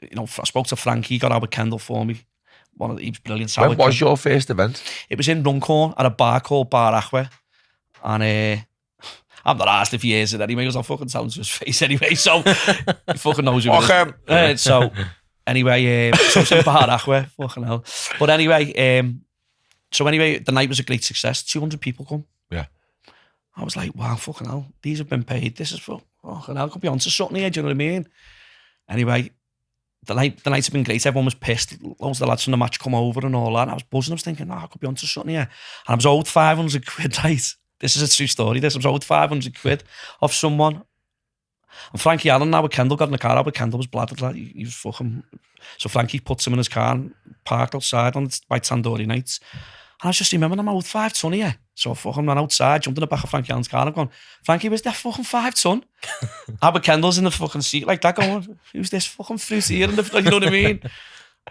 Speaker 3: you know, I spoke to Frankie, got Howard Kendall for me. He was brilliant.
Speaker 4: When was your first event?
Speaker 3: It was in Runcorn at a bar called Bar Aqua. And I'm not asked if he hears it anyway, because I'll fucking tell him to his face anyway. So he fucking knows who it is. So anyway, so it's in Bar Aqua, fucking hell. But anyway, the night was a great success. 200 people come.
Speaker 4: Yeah.
Speaker 3: I was like, wow, fucking hell, these have been paid. This is fucking hell, could be onto something here, do you know what I mean? Anyway, the nights have been great. Everyone was pissed. Loads of the lads from the match come over and all that. And I was buzzing. I was thinking, I could be onto something here. And I was owed 500 quid, right? This is a true story. I was owed 500 quid off someone. And Frankie Allen now with Kendall got in the car. With Kendall was bladdered. Like, he was fucking... So Frankie puts him in his car and parked outside by Tandoori Nights. And I was just remembering, I'm owed 5 ton here. So I fucking ran outside, jumped in the back of Frankie Allen's car and I'm going, Frankie, where's that fucking 5 ton? Albert Kendall's in the fucking seat like that going, who's this fucking fruit here? You know what I mean?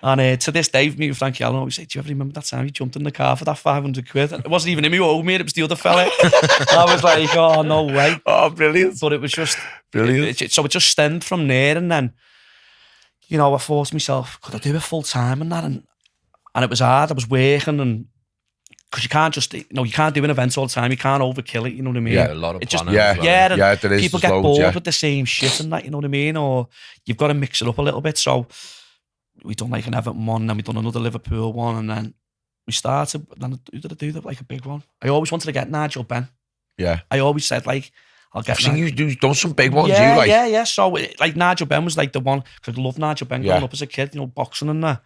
Speaker 3: And to this day, me and Frankie Allen always say, do you ever remember that time you jumped in the car for that 500 quid? And it wasn't even him who owed me, it was the other fella. I was like, oh, no way.
Speaker 4: Oh, brilliant.
Speaker 3: But it was just...
Speaker 4: Brilliant.
Speaker 3: So it just stemmed from there, and then, you know, I forced myself, could I do it full time and that? And it was hard, I was working, and because you can't just, you know, you can't do an event all the time, you can't overkill it, you know what I mean?
Speaker 2: Yeah, a lot of planning.
Speaker 3: There is. People get bored with the same shit and that, you know what I mean? Or you've got to mix it up a little bit. So we done like an Everton one, and then we done another Liverpool one, and then we started, then who did I do like a big one? I always wanted to get Nigel Benn.
Speaker 4: Yeah.
Speaker 3: I always said like, I'll get...
Speaker 4: I've seen you done some big ones,
Speaker 3: Yeah. So like Nigel Benn was like the one, because I loved Nigel Benn growing up as a kid, you know, boxing and that.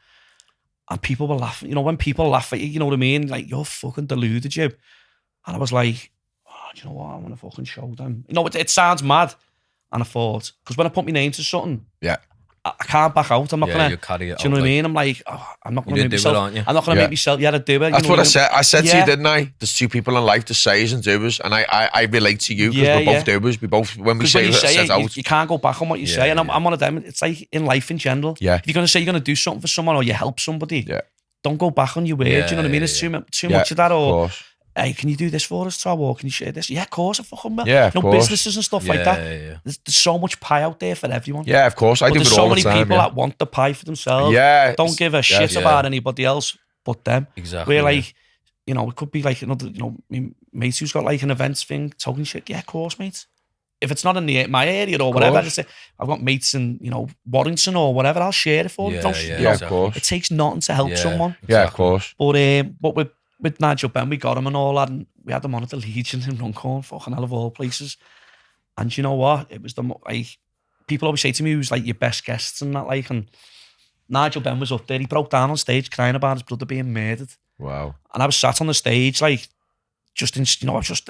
Speaker 3: And people were laughing. You know, when people laugh at you, you know what I mean? Like, you're fucking deluded, you. And I was like, oh, do you know what? I want to fucking show them. You know, it sounds mad. And I thought, because when I put my name to something, I can't back out. I'm not going to.
Speaker 2: You carry it.
Speaker 3: Do you know what I mean? I'm like, I'm not going to make myself.
Speaker 2: Aren't you?
Speaker 3: I'm not going to make myself. Yeah, I do it.
Speaker 4: That's what I said. I said to you, didn't I? There's two people in life, the sayers and doers, and I relate to you because we're both doers. We both, when we say it,
Speaker 3: you can't go back on what you say, and I'm one of them. It's like in life in general.
Speaker 4: Yeah.
Speaker 3: If you're going to say you're going to do something for someone or you help somebody, don't go back on your word. Do you know what I mean? It's too much of that. Or hey, can you do this for us, Tom? Or can you share this? Yeah, of course, I fucking will.
Speaker 4: Yeah,
Speaker 3: you know, businesses and stuff like that.
Speaker 2: Yeah.
Speaker 3: There's so much pie out there for everyone.
Speaker 4: Yeah, of course. I do it all the time.
Speaker 3: There's so many people that want the pie for themselves.
Speaker 4: Yeah.
Speaker 3: Don't give a shit about anybody else but them.
Speaker 2: Exactly.
Speaker 3: We're like, you know, it could be like another, you know, my mate who's got like an events thing, talking shit. Yeah, of course, mate. If it's not in my area or whatever, I just say, I've got mates in, you know, Warrington or whatever, I'll share it for them.
Speaker 4: Of course.
Speaker 3: It takes nothing to help someone.
Speaker 4: Exactly. Yeah, of course.
Speaker 3: But with Nigel Benn, we got him and all that, and we had him on at the Legion in Runcorn, fucking hell of all places. And you know what? It was people always say to me, who's like your best guests and that, like, and Nigel Benn was up there. He broke down on stage crying about his brother being murdered.
Speaker 4: Wow.
Speaker 3: And I was sat on the stage, like, I was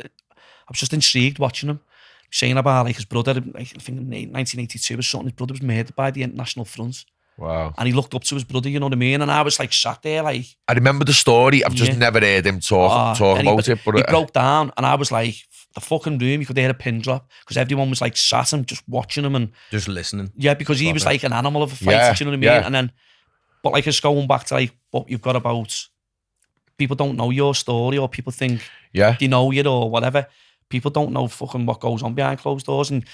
Speaker 3: just intrigued watching him, saying about like his brother, like, I think in 1982 or something, his brother was murdered by the International Front.
Speaker 4: Wow.
Speaker 3: And he looked up to his brother, you know what I mean? And I was like sat there like...
Speaker 4: I remember the story. I've just never heard him talk about it. But
Speaker 3: he broke down and I was like, the fucking room, you could hear a pin drop because everyone was like sat and just watching him and...
Speaker 2: Just listening.
Speaker 3: Yeah, because he was like an animal of a fight, do you know what I mean? Yeah. And then, but like it's going back to like what you've got about... People don't know your story or people think they know you or whatever. People don't know fucking what goes on behind closed doors. And...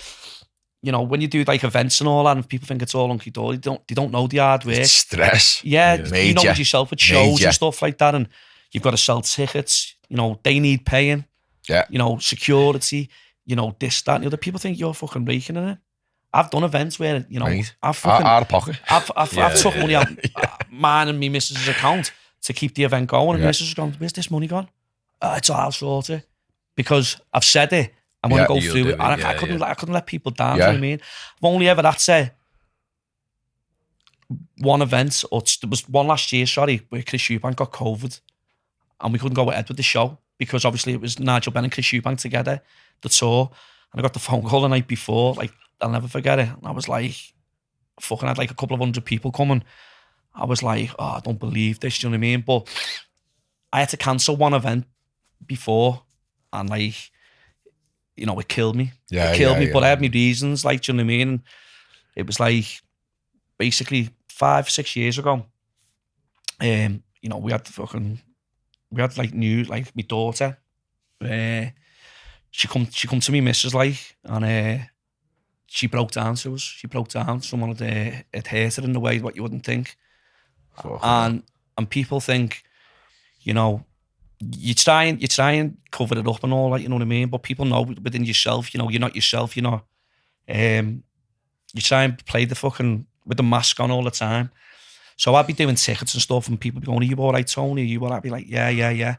Speaker 3: You know, when you do like events and all that, and people think it's all hunky dory, they don't know the hard work.
Speaker 4: It's stress.
Speaker 3: Yeah, you know it yourself with shows and stuff like that, and you've got to sell tickets. You know, they need paying.
Speaker 4: Yeah.
Speaker 3: You know, security. You know, this, that, and the other. People think you're fucking raking in it. I've done events where I've fucking
Speaker 4: out of pocket.
Speaker 3: I've took money out mine and me missus' account to keep the event going, and missus has gone, "Where's this money gone?" It's all sorted because I've said it. I'm going to go through it. And I couldn't let people down, you know what I mean? I've only ever had to one event, or there was one last year, where Chris Eubank got COVID. and we couldn't go ahead with the show because obviously it was Nigel Benn and Chris Eubank together, the tour, and I got the phone call the night before, like, I'll never forget it, and I was like, fucking had like a couple of hundred people coming. I was like, oh, I don't believe this, do you know what I mean? But I had to cancel one event before, and like, you know, it killed me. It killed me, but I had my reasons, like, do you know what I mean? And it was like, basically 5-6 years ago, you know, we had like news, like my daughter, she come to me missus, like, and she broke down to us. She broke down. Someone had hurt her in the way what you wouldn't think. And people think, you know, you try and cover it up and all that, you know what I mean? But people know within yourself, you know, you're not yourself, you know. You try and play the fucking with the mask on all the time. So I'd be doing tickets and stuff, and people be going, "Are you all right, Tony? Are you all right?" I'd be like, yeah.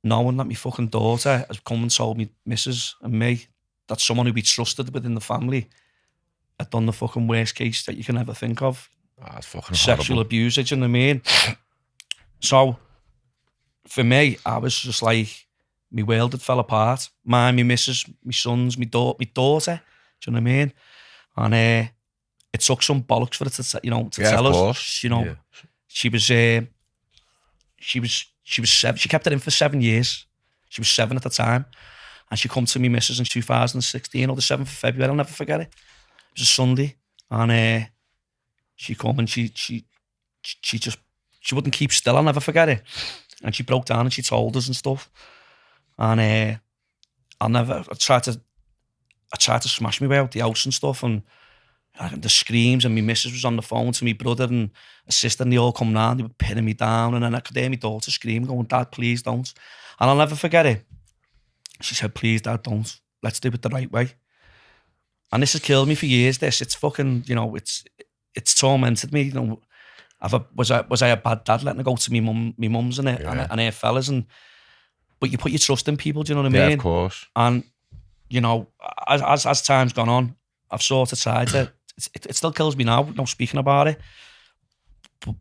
Speaker 3: Knowing that my fucking daughter has come and told me, missus and me, that someone who we trusted within the family had done the fucking worst case that you can ever think of.
Speaker 4: That's fucking
Speaker 3: sexual abuse, do you know what I mean? So, for me, I was just like, my world had fell apart. My missus, my sons, my daughter, do you know what I mean? And it took some bollocks for it to, you know, to tell us. You know, she was 7. She kept it in for 7 years. She was 7 at the time, and she come to me missus in 2016, or the 7th of February. I'll never forget it. It was a Sunday, and she come and she wouldn't keep still. I'll never forget it. And she broke down and she told us and stuff. And I tried to smash my way out the house and stuff, and the screams, and my missus was on the phone to my brother and a sister, and they all come round, they were pinning me down, and then I could hear my daughter scream, going, "Dad, please don't." And I'll never forget it. She said, "Please, Dad, don't. Let's do it the right way." And this has killed me for years, this. It's fucking, you know, it's tormented me, you know. Was I a bad dad letting her go to me mums and her fellas? But you put your trust in people, do you know what I mean?
Speaker 4: Yeah, of course.
Speaker 3: And, you know, as time's gone on, I've sort of tried to, it still kills me now, you know, speaking about it.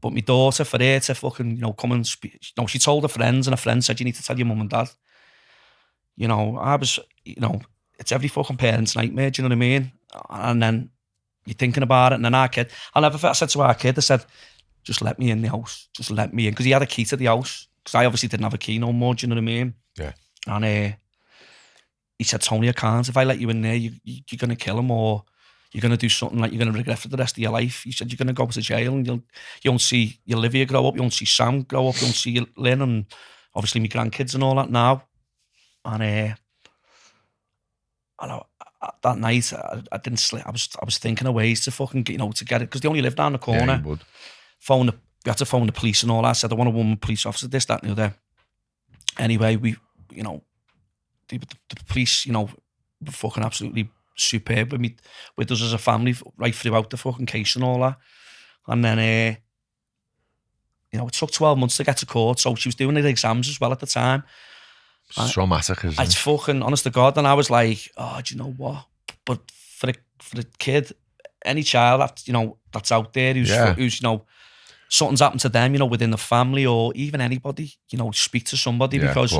Speaker 3: But my daughter, for her to fucking, you know, come and speak, you know, she told her friends, and her friend said, "You need to tell your mum and dad." You know, I was, you know, it's every fucking parent's nightmare, do you know what I mean? And then you're thinking about it, and then I said to our kid, I said, "Just let me in the house, just let me in," because he had a key to the house, because I obviously didn't have a key no more, do you know what I mean?
Speaker 4: Yeah.
Speaker 3: And he said, "Tony, I can't. If I let you in there, you're going to kill him, or you're going to do something like you're going to regret for the rest of your life." He said, "You're going to go to jail, and you won't see your Olivia grow up, you won't see Sam grow up, you won't see Lynn, and obviously my grandkids and all that now." And that night, I didn't sleep. I was thinking of ways to fucking, you know, to get it, because they only lived down the corner.
Speaker 4: Yeah, you would.
Speaker 3: We had to phone the police and all that. I said, "I want a woman police officer, this, that, and the other." Anyway, we, you know, the police, you know, were fucking absolutely superb with us as a family right throughout the fucking case and all that. And then, you know, it took 12 months to get to court. So she was doing the exams as well at the time.
Speaker 4: It's traumatic, isn't it?
Speaker 3: It's fucking, honest to God. And I was like, "Oh, do you know what?" But for the kid, any child that, you know, that's out there who's, you know, something's happened to them, you know, within the family, or even anybody, you know, speak to somebody, because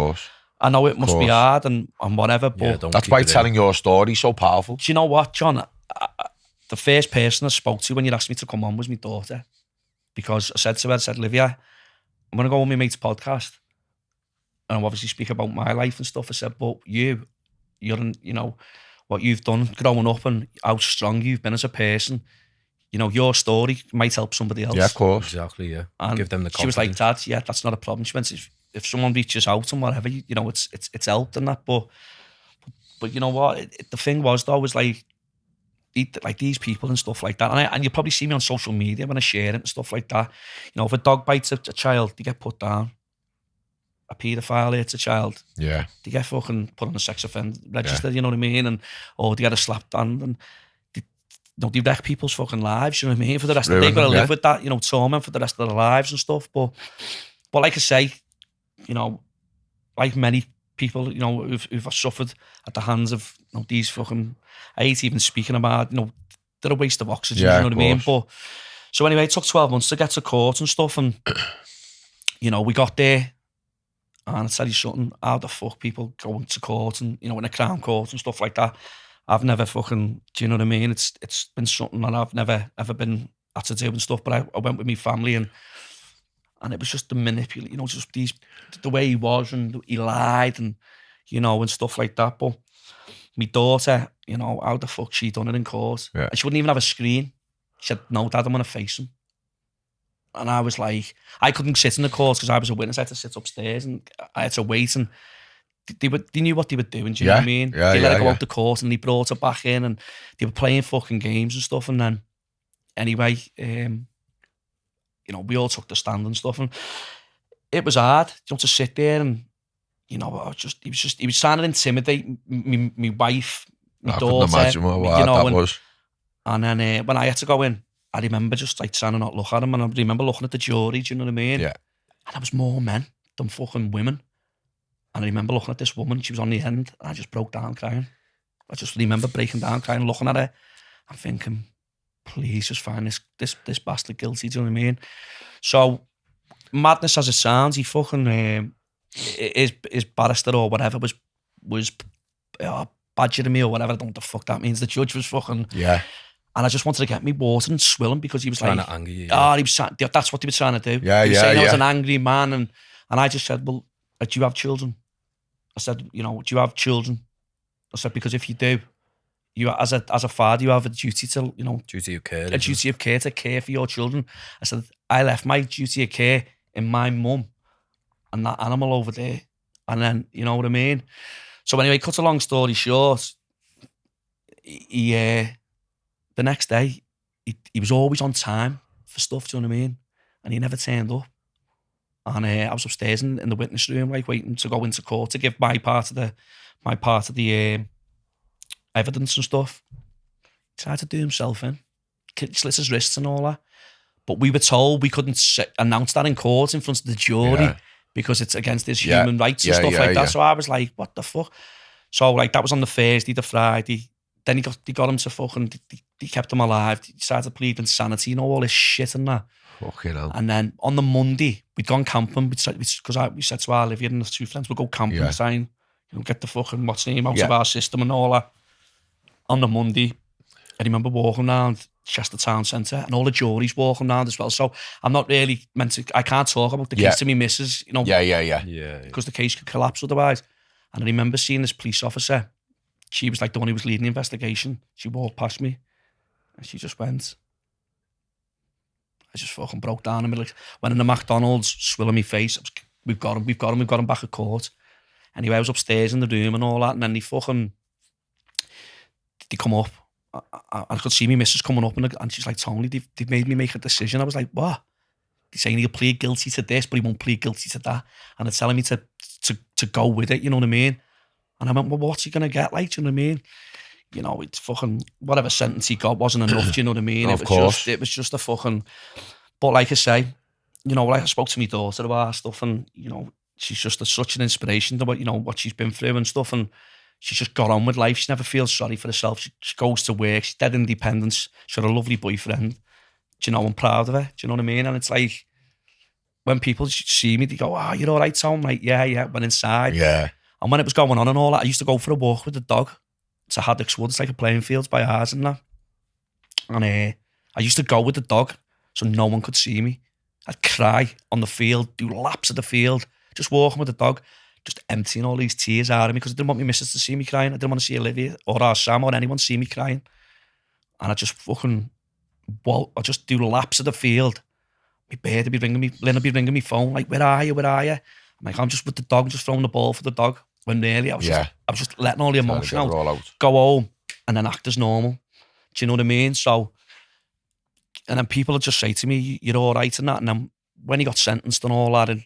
Speaker 3: I know it must be hard and whatever, but
Speaker 4: that's why telling your story is so powerful.
Speaker 3: Do you know what, John? The first person I spoke to when you asked me to come on was my daughter, because I said to her, "Olivia, I'm going to go on my mate's podcast, and I'll obviously speak about my life and stuff." I said, "But you're in, you know, what you've done growing up and how strong you've been as a person, you know, your story might help somebody else."
Speaker 4: Yeah, of course.
Speaker 2: Exactly, yeah.
Speaker 3: And
Speaker 2: give them the confidence.
Speaker 3: She was like, "Dad, yeah, that's not a problem." She went, if someone reaches out and whatever, you know, it's helped and that. But you know what? The thing was, though, was like these people and stuff like that. And you probably see me on social media when I share it and stuff like that. You know, if a dog bites a child, they get put down. A paedophile hits a child, they get fucking put on a sex offender register, you know what I mean? Or they get a slap down, and they wreck people's fucking lives, you know what I mean? For the rest of they've got to live with that, you know, torment for the rest of their lives and stuff. But like I say, you know, like many people, you know, who've suffered at the hands of, you know, these fucking, I hate even speaking about, you know, they're a waste of oxygen, you know what I mean? But so anyway, it took 12 months to get to court and stuff, and you know, we got there. And I tell you something, how the fuck people go into court and, you know, in a Crown Court and stuff like that. I've never fucking, do you know what I mean? It's been something that I've never ever been had to do and stuff. But I went with my family and it was just the manipulate, you know, just the way he was and he lied and, you know, and stuff like that. But my daughter, you know, how the fuck she done it in court?
Speaker 4: Yeah.
Speaker 3: And she wouldn't even have a screen. She said, "No, Dad, I'm going to face him." And I was like, I couldn't sit in the court because I was a witness. I had to sit upstairs and I had to wait. And they knew what they were doing. Do you know what I mean? They let her go out the court and they brought her back in and they were playing fucking games and stuff. And then, anyway, you know, we all took the stand and stuff. And it was hard, you know, to sit there and, you know, he was trying to intimidate my wife, my daughter.
Speaker 4: I couldn't imagine what
Speaker 3: you know,
Speaker 4: that was.
Speaker 3: And then when I had to go in, I remember just like trying to not look at him, and I remember looking at the jury, do you know what I mean?
Speaker 4: Yeah.
Speaker 3: And there was more men than fucking women. And I remember looking at this woman, she was on the end, and I just broke down crying. I just remember breaking down crying, looking at her, and thinking, please just find this bastard guilty, do you know what I mean? So, madness as it sounds, he fucking, his barrister or whatever was badgering me or whatever, I don't know what the fuck that means. The judge was fucking...
Speaker 4: Yeah.
Speaker 3: And I just wanted to get me water and swill him because he was
Speaker 2: trying
Speaker 3: like...
Speaker 2: to anger you.
Speaker 3: Oh, he was that's what he was trying to do.
Speaker 4: Yeah,
Speaker 3: he was saying I was
Speaker 4: yeah.
Speaker 3: an angry man. And I just said, well, do you have children? I said, you know, do you have children? I said, because if you do, you as a father, you have a duty to, you know...
Speaker 2: Duty of care.
Speaker 3: A duty of care to care for your children. I said, I left my duty of care in my mum and that animal over there. And then, you know what I mean? So anyway, cut a long story short, he the next day, he was always on time for stuff, do you know what I mean? And he never turned up. And I was upstairs in the witness room, like waiting to go into court to give my part of the evidence and stuff. He tried to do himself in, slit his wrists and all that. But we were told we couldn't announce that in court in front of the jury because it's against his human rights and stuff like that. Yeah. So I was like, what the fuck? So like that was on the Thursday, the Friday. Then they got him to fucking, they kept him alive. He started to plead insanity, you know, all this shit and that.
Speaker 4: Fucking hell.
Speaker 3: And then on the Monday, we'd gone camping because we said to our Olivia and the two friends, we'd go camping and try and, you know, get the fucking what's name out of our system and all that. On the Monday, I remember walking around Chester Town Centre and all the juries walking around as well. So I'm not really meant to, I can't talk about the case to me missus, you know.
Speaker 4: Yeah.
Speaker 3: Because the case could collapse otherwise. And I remember seeing this police officer. She was like the one who was leading the investigation. She walked past me and she just went. I just fucking broke down in the middle. Went in the McDonald's, swilling my face. We've got him back at court. Anyway, I was upstairs in the room and all that. And then they come up. I could see me missus coming up and she's like, Tony, they've made me make a decision. I was like, what? They're saying he'll plead guilty to this, but he won't plead guilty to that. And they're telling me to go with it, you know what I mean? And I went, well, what's he going to get like, do you know what I mean? You know, it's fucking, whatever sentence he got wasn't enough, do you know what I mean?
Speaker 4: Of course.
Speaker 3: It was just a fucking, but like I say, you know, like I spoke to my daughter about stuff and, you know, she's just such an inspiration to what, you know, what she's been through and stuff. And she's just got on with life. She never feels sorry for herself. She goes to work. She's dead independent. She's got a lovely boyfriend. Do you know, I'm proud of her. Do you know what I mean? And it's like, when people see me, they go, oh, you're all right, Tom? I'm like, yeah. Went inside.
Speaker 4: Yeah.
Speaker 3: And when it was going on and all that, I used to go for a walk with the dog to Haddocks Wood. It's like a playing field by ours and that. And I used to go with the dog so no one could see me. I'd cry on the field, do laps of the field, just walking with the dog, just emptying all these tears out of me because I didn't want my missus to see me crying. I didn't want to see Olivia or our Sam or anyone see me crying. And I just fucking, I just do laps of the field. My bird would be ringing me, Lynn would be ringing me phone, like, where are you? I'm like, I'm just with the dog, just throwing the ball for the dog. When really, I was just letting all the emotion out, go home, and then act as normal. Do you know what I mean? So, and then people would just say to me, you're all right and that. And then when he got sentenced and all that, and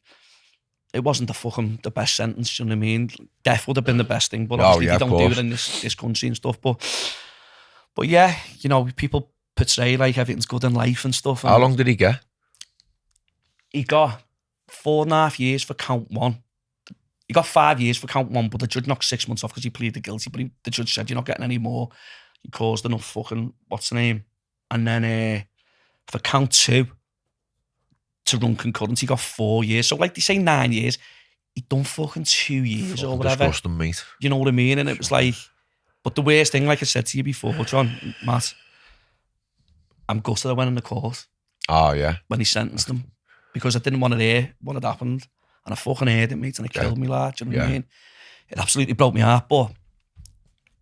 Speaker 3: it wasn't the best sentence, do you know what I mean? Death would have been the best thing, but obviously they don't do it in this country and stuff. But yeah, you know, people portray like everything's good in life and stuff. And
Speaker 4: how long did he get?
Speaker 3: He got 4.5 years for count one. He got 5 years for count one, but the judge knocked 6 months off because he pleaded guilty. But the judge said, you're not getting any more. You caused enough fucking, what's the name? And then for count two, to run concurrent, he got 4 years. So like they say 9 years, he'd done fucking 2 years or
Speaker 4: Fucking
Speaker 3: whatever.
Speaker 4: disgusting, mate.
Speaker 3: You know what I mean? And it was like, but the worst thing, like I said to you before, John, Matt, I'm gutted I went in the court
Speaker 4: Oh, yeah.
Speaker 3: when he sentenced him because I didn't want to hear what had happened. And I fucking heard it, mate, and it killed me, lad. Do you know what I mean? It absolutely broke my heart. But,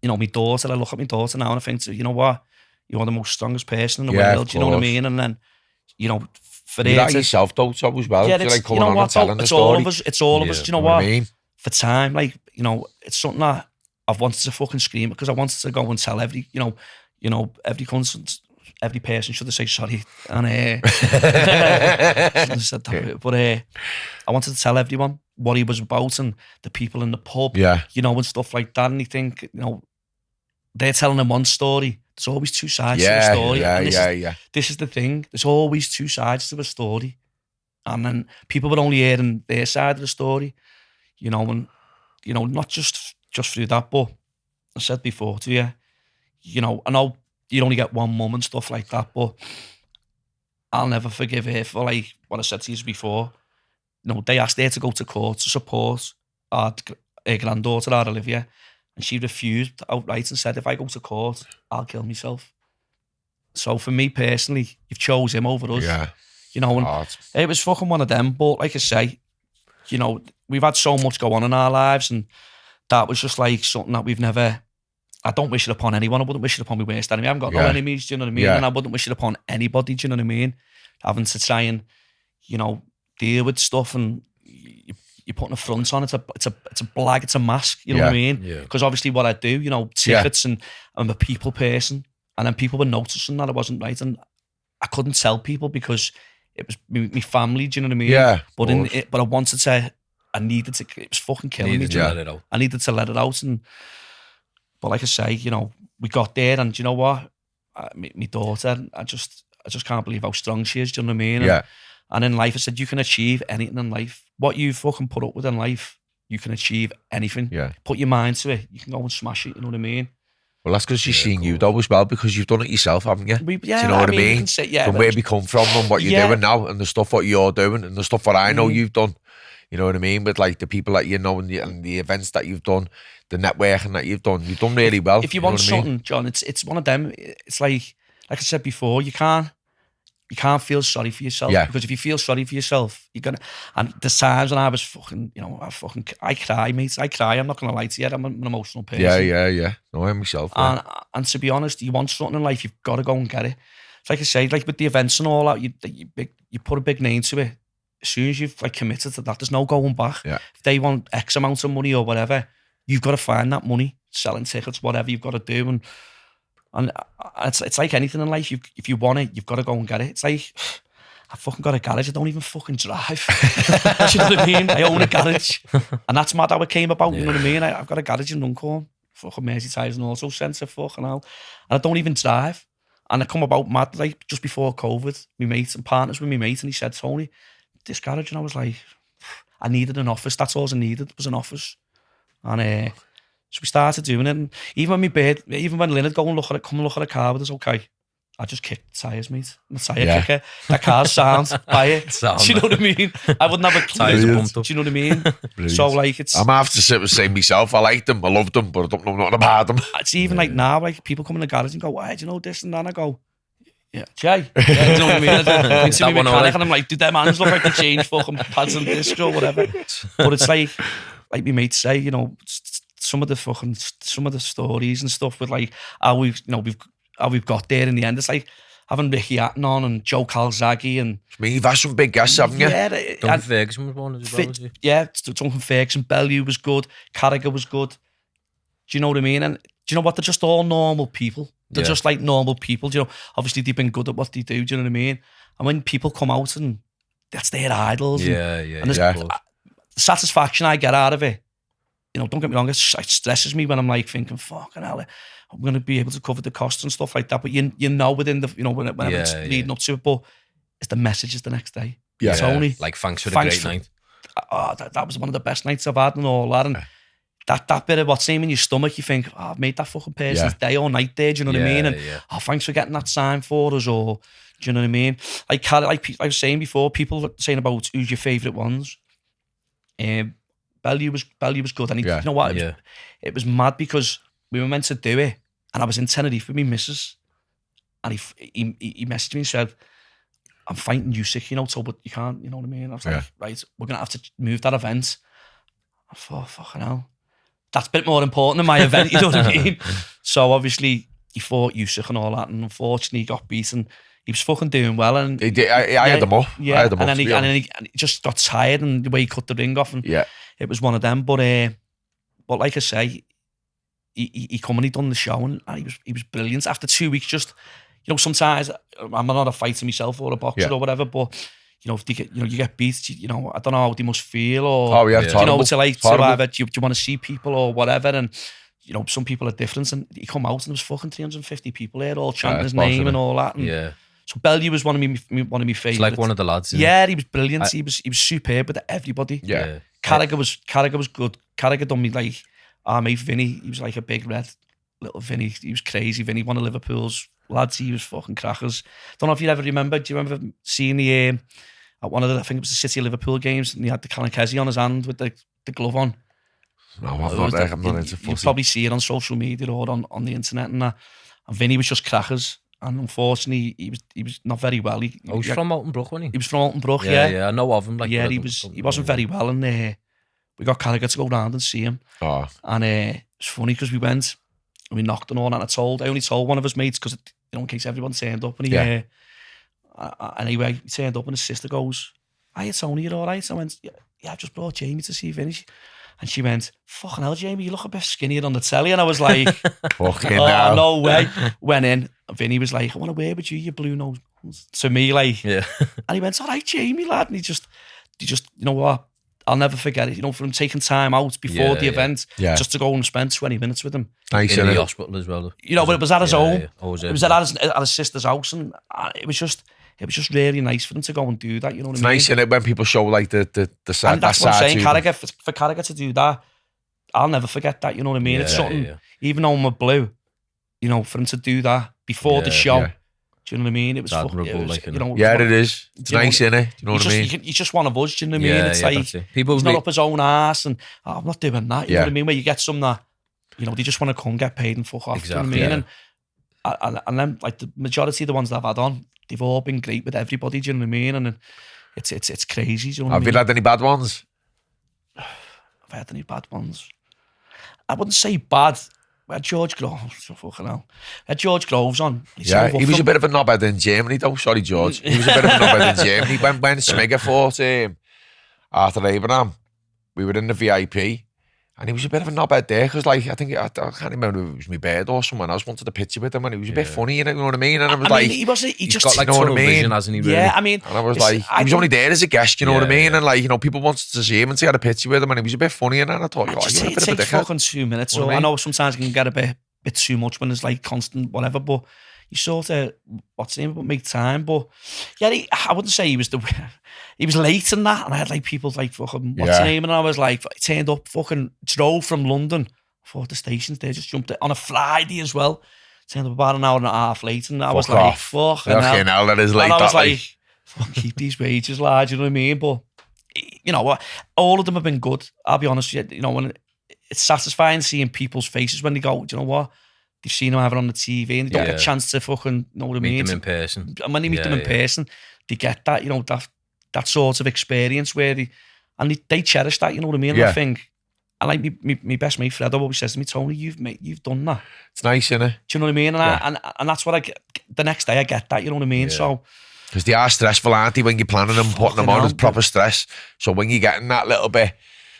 Speaker 3: you know, my daughter, I look at my daughter now and I think, you know what? You're the most strongest person in the world. Do you know what I mean? And then, you know, for
Speaker 4: You're
Speaker 3: her
Speaker 4: that
Speaker 3: to...
Speaker 4: yourself, though, so as well.
Speaker 3: Yeah,
Speaker 4: You're like
Speaker 3: you
Speaker 4: coming
Speaker 3: know
Speaker 4: on
Speaker 3: what?
Speaker 4: and telling the
Speaker 3: It's
Speaker 4: story.
Speaker 3: all of us. It's all of us. Do you know what?
Speaker 4: I mean?
Speaker 3: For time, like, you know, it's something that I've wanted to fucking scream because I wanted to go and tell every, you know, every person should have said sorry. And shouldn't have said that, but I wanted to tell everyone what he was about and the people in the pub, you know, and stuff like that. And you think, you know, they're telling them one story. There's always two sides to the story. This is the thing. There's always two sides to a story. And then people were only hearing their side of the story, you know, and, you know, not just through that, but I said before to you, you know, I know you only get one mum and stuff like that, but I'll never forgive her for, like, what I said to you before. You know, they asked her to go to court to support her granddaughter, our Olivia, and she refused outright and said, if I go to court, I'll kill myself. So for me personally, you've chose him over us.
Speaker 4: Yeah.
Speaker 3: You know, and it was fucking one of them. But like I say, you know, we've had so much go on in our lives, and that was just like something that we've never... I don't wish it upon anyone. I wouldn't wish it upon my worst enemy. I haven't got no enemies, do you know what I mean? And I wouldn't wish it upon anybody, do you know what I mean? Having to try and, you know, deal with stuff, and you're putting a front on. It's a blag, it's a mask, you know what I mean? Because obviously what I do, you know, tickets, and I'm a people person, and then people were noticing that I wasn't right, and I couldn't tell people because it was my family, do you know what I mean?
Speaker 4: Yeah.
Speaker 3: But I wanted to, I needed to, it was fucking killing me. I needed to let it out. But like I say, you know, we got there, and do you know what? My daughter, I just can't believe how strong she is, do you know what I mean? And in life, I said, you can achieve anything in life. What you fucking put up with in life, you can achieve anything. Put your mind to it, you can go and smash it, you know what I mean?
Speaker 4: Well, that's because she's seen you, though, as well, because you've done it yourself, haven't you? Do you know what I mean? From where we come from and what you're doing now, and the stuff what you're doing, and the stuff that I know you've done. You know what I mean? With like the people that you know, and the events that you've done, the networking that you've done really well.
Speaker 3: If you want something, John, it's one of them. It's like I said before, you can't feel sorry for yourself, because if you feel sorry for yourself, you're gonna. And the times when I was fucking, you know, I cry, mate. I cry. I'm not gonna lie to you. I'm an emotional person.
Speaker 4: Yeah. No, I myself.
Speaker 3: And to be honest, you want something in life, you've got to go and get it. It's like I say, like with the events and all that, you put a big name to it. As soon as you've like committed to that, there's no going back. If they want X amount of money or whatever, you've got to find that money, selling tickets, whatever you've got to do. And it's like anything in life. If you want it, you've got to go and get it. It's like, I fucking got a garage. I don't even fucking drive. Do you know what I mean? I own a garage. And that's mad how it came about, you know what I mean? I've got a garage in Runcorn, fucking Merseyside and Auto Centre, fucking hell. And I don't even drive. And I come about mad, like, just before COVID, my mate and partners with my mate, and he said, Tony, this garage, and I was like, I needed an office. That's all I needed, was an office. And so we started doing it. And even when Lynn would go and come and look at a car with us, okay, I just kicked the tyres, mate. I'm a tyre kicker. That car's sound, buy it. Do you know what I mean? I wouldn't have a clue. Do you know what I mean? Brilliant. So like it's...
Speaker 4: I'm have to sit and say myself, I liked them, I loved them, but I don't know nothing about them.
Speaker 3: It's even like now, like people come in the garage and go, why do you know this and that? And I go, yeah, Jay. Yeah, do you know what I mean? I see me mechanic and I'm like, dude, them hands look like they change fucking pads and disc or whatever. But it's like my mates say, you know, some of the stories and stuff with like how we've got there in the end. It's like having Ricky Hatton on and Joe Calzaghe and...
Speaker 4: I mean, you've had some big guests, haven't you?
Speaker 3: Yeah.
Speaker 2: Duncan Ferguson was one as well, was he?
Speaker 3: Yeah, Duncan Ferguson, Bellew was good, Carragher was good. Do you know what I mean? And do you know what? They're just all normal people. They're just like normal people. Do you know, obviously they've been good at what they do. Do you know what I mean? And when people come out and that's their idols. And the satisfaction I get out of it, you know, don't get me wrong, it stresses me when I'm like thinking, fucking hell, I'm going to be able to cover the costs and stuff like that. But you know within the, you know, whenever it's leading up to it, but it's the messages the next day.
Speaker 4: Yeah.
Speaker 3: Tony,
Speaker 2: like, thanks for the great night.
Speaker 3: Oh, that was one of the best nights I've had and all that. And that bit of what's in your stomach, you think, oh, I've made that fucking person's day or night there, do you know what I mean? And oh, thanks for getting that sign for us, or do you know what I mean? Like I was saying before, people saying about who's your favourite ones. Bellew was good, and you know what? It was mad because we were meant to do it, and I was in Tenerife with my missus, and he messaged me and said, I'm fighting Usyk, you know, so, but you can't, you know what I mean? I was like, right, we're gonna have to move that event. I thought, fucking hell, that's a bit more important than my event, you know what I mean? So obviously he fought Usyk and all that, and unfortunately he got beaten. He was fucking doing well, and
Speaker 4: he did. I had them up.
Speaker 3: Yeah,
Speaker 4: I had them
Speaker 3: and
Speaker 4: up,
Speaker 3: then he just got tired, and the way he cut the ring off, and it was one of them. But like I say, he come and he done the show, and he was brilliant. After 2 weeks, just, you know, sometimes I'm not a fighter myself or a boxer or whatever, but you know, if you get beat, you know, I don't know how they must feel, or you know, to either do you want to see people or whatever, and you know, some people are different, and he come out and there was fucking 350 people there all chanting his name and all that. And so Bellew was one of my favourites.
Speaker 2: It's like one of the lads.
Speaker 3: Yeah, he was brilliant. He was superb with everybody.
Speaker 4: Yeah.
Speaker 3: Carragher was good. Carragher done me like our mate Vinny. He was like a big red little Vinny. He was crazy. Vinny, one of Liverpool's lads. He was fucking crackers. Don't know if you ever remember. Do you remember seeing the at one of the, I think it was the City of Liverpool games, and he had the Kalankezzi on his hand with the glove on.
Speaker 4: No, I'm not into fussy.
Speaker 3: You probably see it on social media or on the internet and that. And Vinny was just crackers. And unfortunately, he was not very well. He
Speaker 2: was from Alton Brook, wasn't he?
Speaker 3: He was from Alton Brook, yeah.
Speaker 2: Yeah, I know of him. Like,
Speaker 3: yeah, he wasn't very well, and we got Carragher to go round and see him. Oh. And it's funny because we went and we knocked on, and I only told one of his mates because, you know, in case everyone turned up, and anyway, he turned up and his sister goes, "Hiya, Tony, you all right?" I went, "Yeah, I just brought Jamie to see Vinny." And she went, "Fucking hell, Jamie, you look a bit skinnier on the telly." And I was like,
Speaker 4: fucking hell.
Speaker 3: No way. Went in, and Vinny was like, "I want to wear with you, you blue nose." To me, like, and he went, "All right, Jamie, lad." And he just, you know what? I'll never forget it. You know, for him taking time out before the event, just to go and spend 20 minutes with him.
Speaker 2: Nice, in the hospital as well.
Speaker 3: You know, but it was at his home.
Speaker 2: Yeah.
Speaker 3: It was at his sister's house, and it was just really nice for him to go and do that. You know what I mean?
Speaker 4: It's nice, innit, when people show like the side.
Speaker 3: And that's what I'm saying. Carragher, for Carragher to do that, I'll never forget that. You know what I mean? It's something. Even though I'm blue, you know, for him to do that before the show. Yeah. Do you know what I mean? It was fucking, you know.
Speaker 4: Yeah, it is. It's nice, innit? Do you know what I mean?
Speaker 3: He's just one of us. Do you know what I mean? It's like he's not up his own ass, and I'm not doing that. You know what I mean? Where you get some that, you know, they just want to come, get paid, and fuck off.
Speaker 2: Exactly.
Speaker 3: Do you know what I mean? And then, like, the majority of the ones that I've had on, they've all been great with everybody. Do you know what I mean? And it's crazy. Do you know what I mean?
Speaker 4: Have you had any bad ones?
Speaker 3: Have I had any bad ones? I wouldn't say bad. We had George Groves. Fucking hell. We had George Groves on.
Speaker 4: He was a bit of a knobhead in Germany, though. Sorry, George. He was a bit of a knobhead in Germany. When Smigger fought Arthur Abraham, we were in the VIP, and he was a bit of a knobhead there, because, like, I can't remember if it was my bird or someone else wanted a picture with him, and he was a bit funny, you know what I mean? And I was like,
Speaker 3: he just
Speaker 2: got like tunnel vision, hasn't he? Really?
Speaker 3: Yeah, I mean,
Speaker 4: and I was like, he was only there as a guest, you know what I mean? And, like, you know, people wanted to see him and see had a picture with him, and he was a bit funny, and I thought, you're a bit of a dickhead. It takes
Speaker 3: fucking 2 minutes. So I know sometimes it can get a bit too much when there's like constant whatever, but you sort of, what's the name, but make time. But yeah, I wouldn't say he was late in that, and I had like people like fucking what's the name, and I was like, I turned up, fucking drove from London for the stations there, just jumped on a Friday as well, turned up about an hour and a half late, and I was like, fucking hell,
Speaker 4: that is late.
Speaker 3: And I was like, fuck, keep these wages, lad, you know what I mean? But you know what, all of them have been good. I'll be honest with you, you know, when it's satisfying seeing people's faces when they go, do you know what? They've seen them having on the TV, and they don't get a chance to fucking, you know what I mean?
Speaker 2: Meet them in person.
Speaker 3: And when they meet them in person, they get that, you know, that sort of experience where they cherish that, you know what I mean?
Speaker 4: Yeah.
Speaker 3: I think, and like my best mate Fred always says to me, "Tony, you've done that."
Speaker 4: It's nice, innit?
Speaker 3: Do you know what I mean? And that's what I get. The next day I get that, you know what I mean? So,
Speaker 4: because they are stressful, aren't they, when you're planning them, putting them on, it's proper stress. So when you're getting that little bit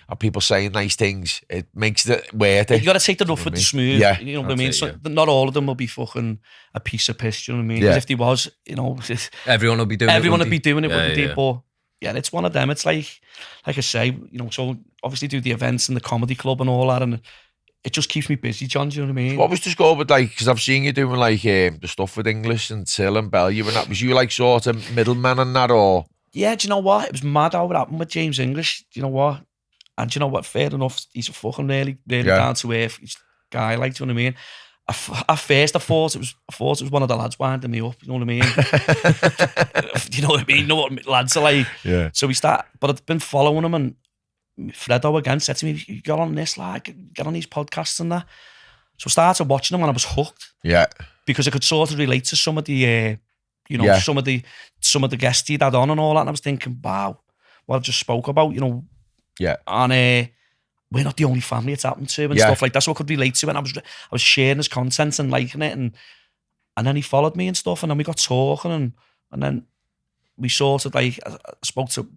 Speaker 4: of people saying nice things, it makes it worth it.
Speaker 3: You got to take the rough with the smooth.
Speaker 4: Yeah,
Speaker 3: you know what I mean? So not all of them will be fucking a piece of piss. Do you know what I mean? Because if they was, you know,
Speaker 2: everyone would be doing it.
Speaker 3: Everyone would be doing it, wouldn't they? But yeah, it's one of them. It's like I say, you know, so obviously do the events and the comedy club and all that, and it just keeps me busy, John. Do you know what I mean?
Speaker 4: What was the score with, like, because I've seen you doing like the stuff with English and Till and Bellew and that. Was you like sort of middleman and that, or? Yeah,
Speaker 3: do you know what? It was mad how it happened with James English. Do you know what? And do you know what? Fair enough. He's a fucking really down to earth guy. Like, do you know what I mean? At first, I thought it was one of the lads winding me up. You know what I mean? You know what I mean? You know what lads are like.
Speaker 4: Yeah.
Speaker 3: So but I've been following him, and Fredo again said to me, you got on this, like, get on these podcasts and that. So I started watching them and I was hooked.
Speaker 4: Yeah.
Speaker 3: Because I could sort of relate to some of the, some of the guests he'd had on and all that. And I was thinking, wow, what I just spoke about,
Speaker 4: Yeah.
Speaker 3: And we're not the only family it's happened to and stuff like that. So I could relate to it. And I was sharing his content and liking it. And then he followed me and stuff. And then we got talking and then we sort of like, I spoke to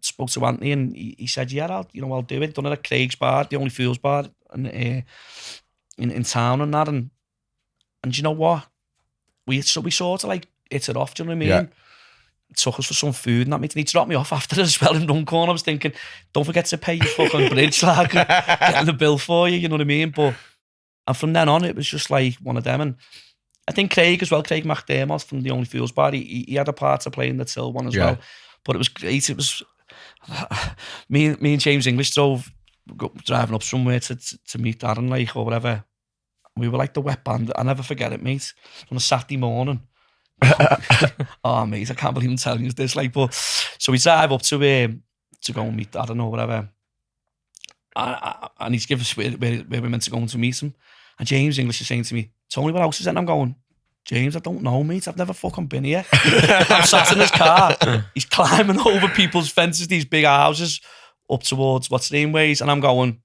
Speaker 3: Anthony and he said, yeah, I'll do it. Done it at Craig's bar, the Only Fools bar in town and that. And you know what? We sort of like hit it off, do you know what I mean?
Speaker 4: Yeah.
Speaker 3: Took us for some food and that. And he dropped me off after as well in Runcorn. I was thinking, don't forget to pay your fucking bridge, like, getting the bill for you, you know what I mean? And from then on, it was just like one of them. And I think Craig as well, Craig McDermott from the Only Fools bar, he had a part to play in the till one as well. But it was great. It was me and James English driving up somewhere to meet Darren, like, or whatever. We were like the wet bandit. I never forget it, mate. On a Saturday morning. Oh, mate, I can't believe I'm telling you this. Like, but so we drive up to go and meet Darren or whatever. And he's given us where we're meant to go to meet him. And James English is saying to me, Tony, what house is it? And I'm going, James, I don't know, mate. I've never fucking been here. I'm sat in his car. He's climbing over people's fences, these big houses, up towards what's the name ways. And I'm going,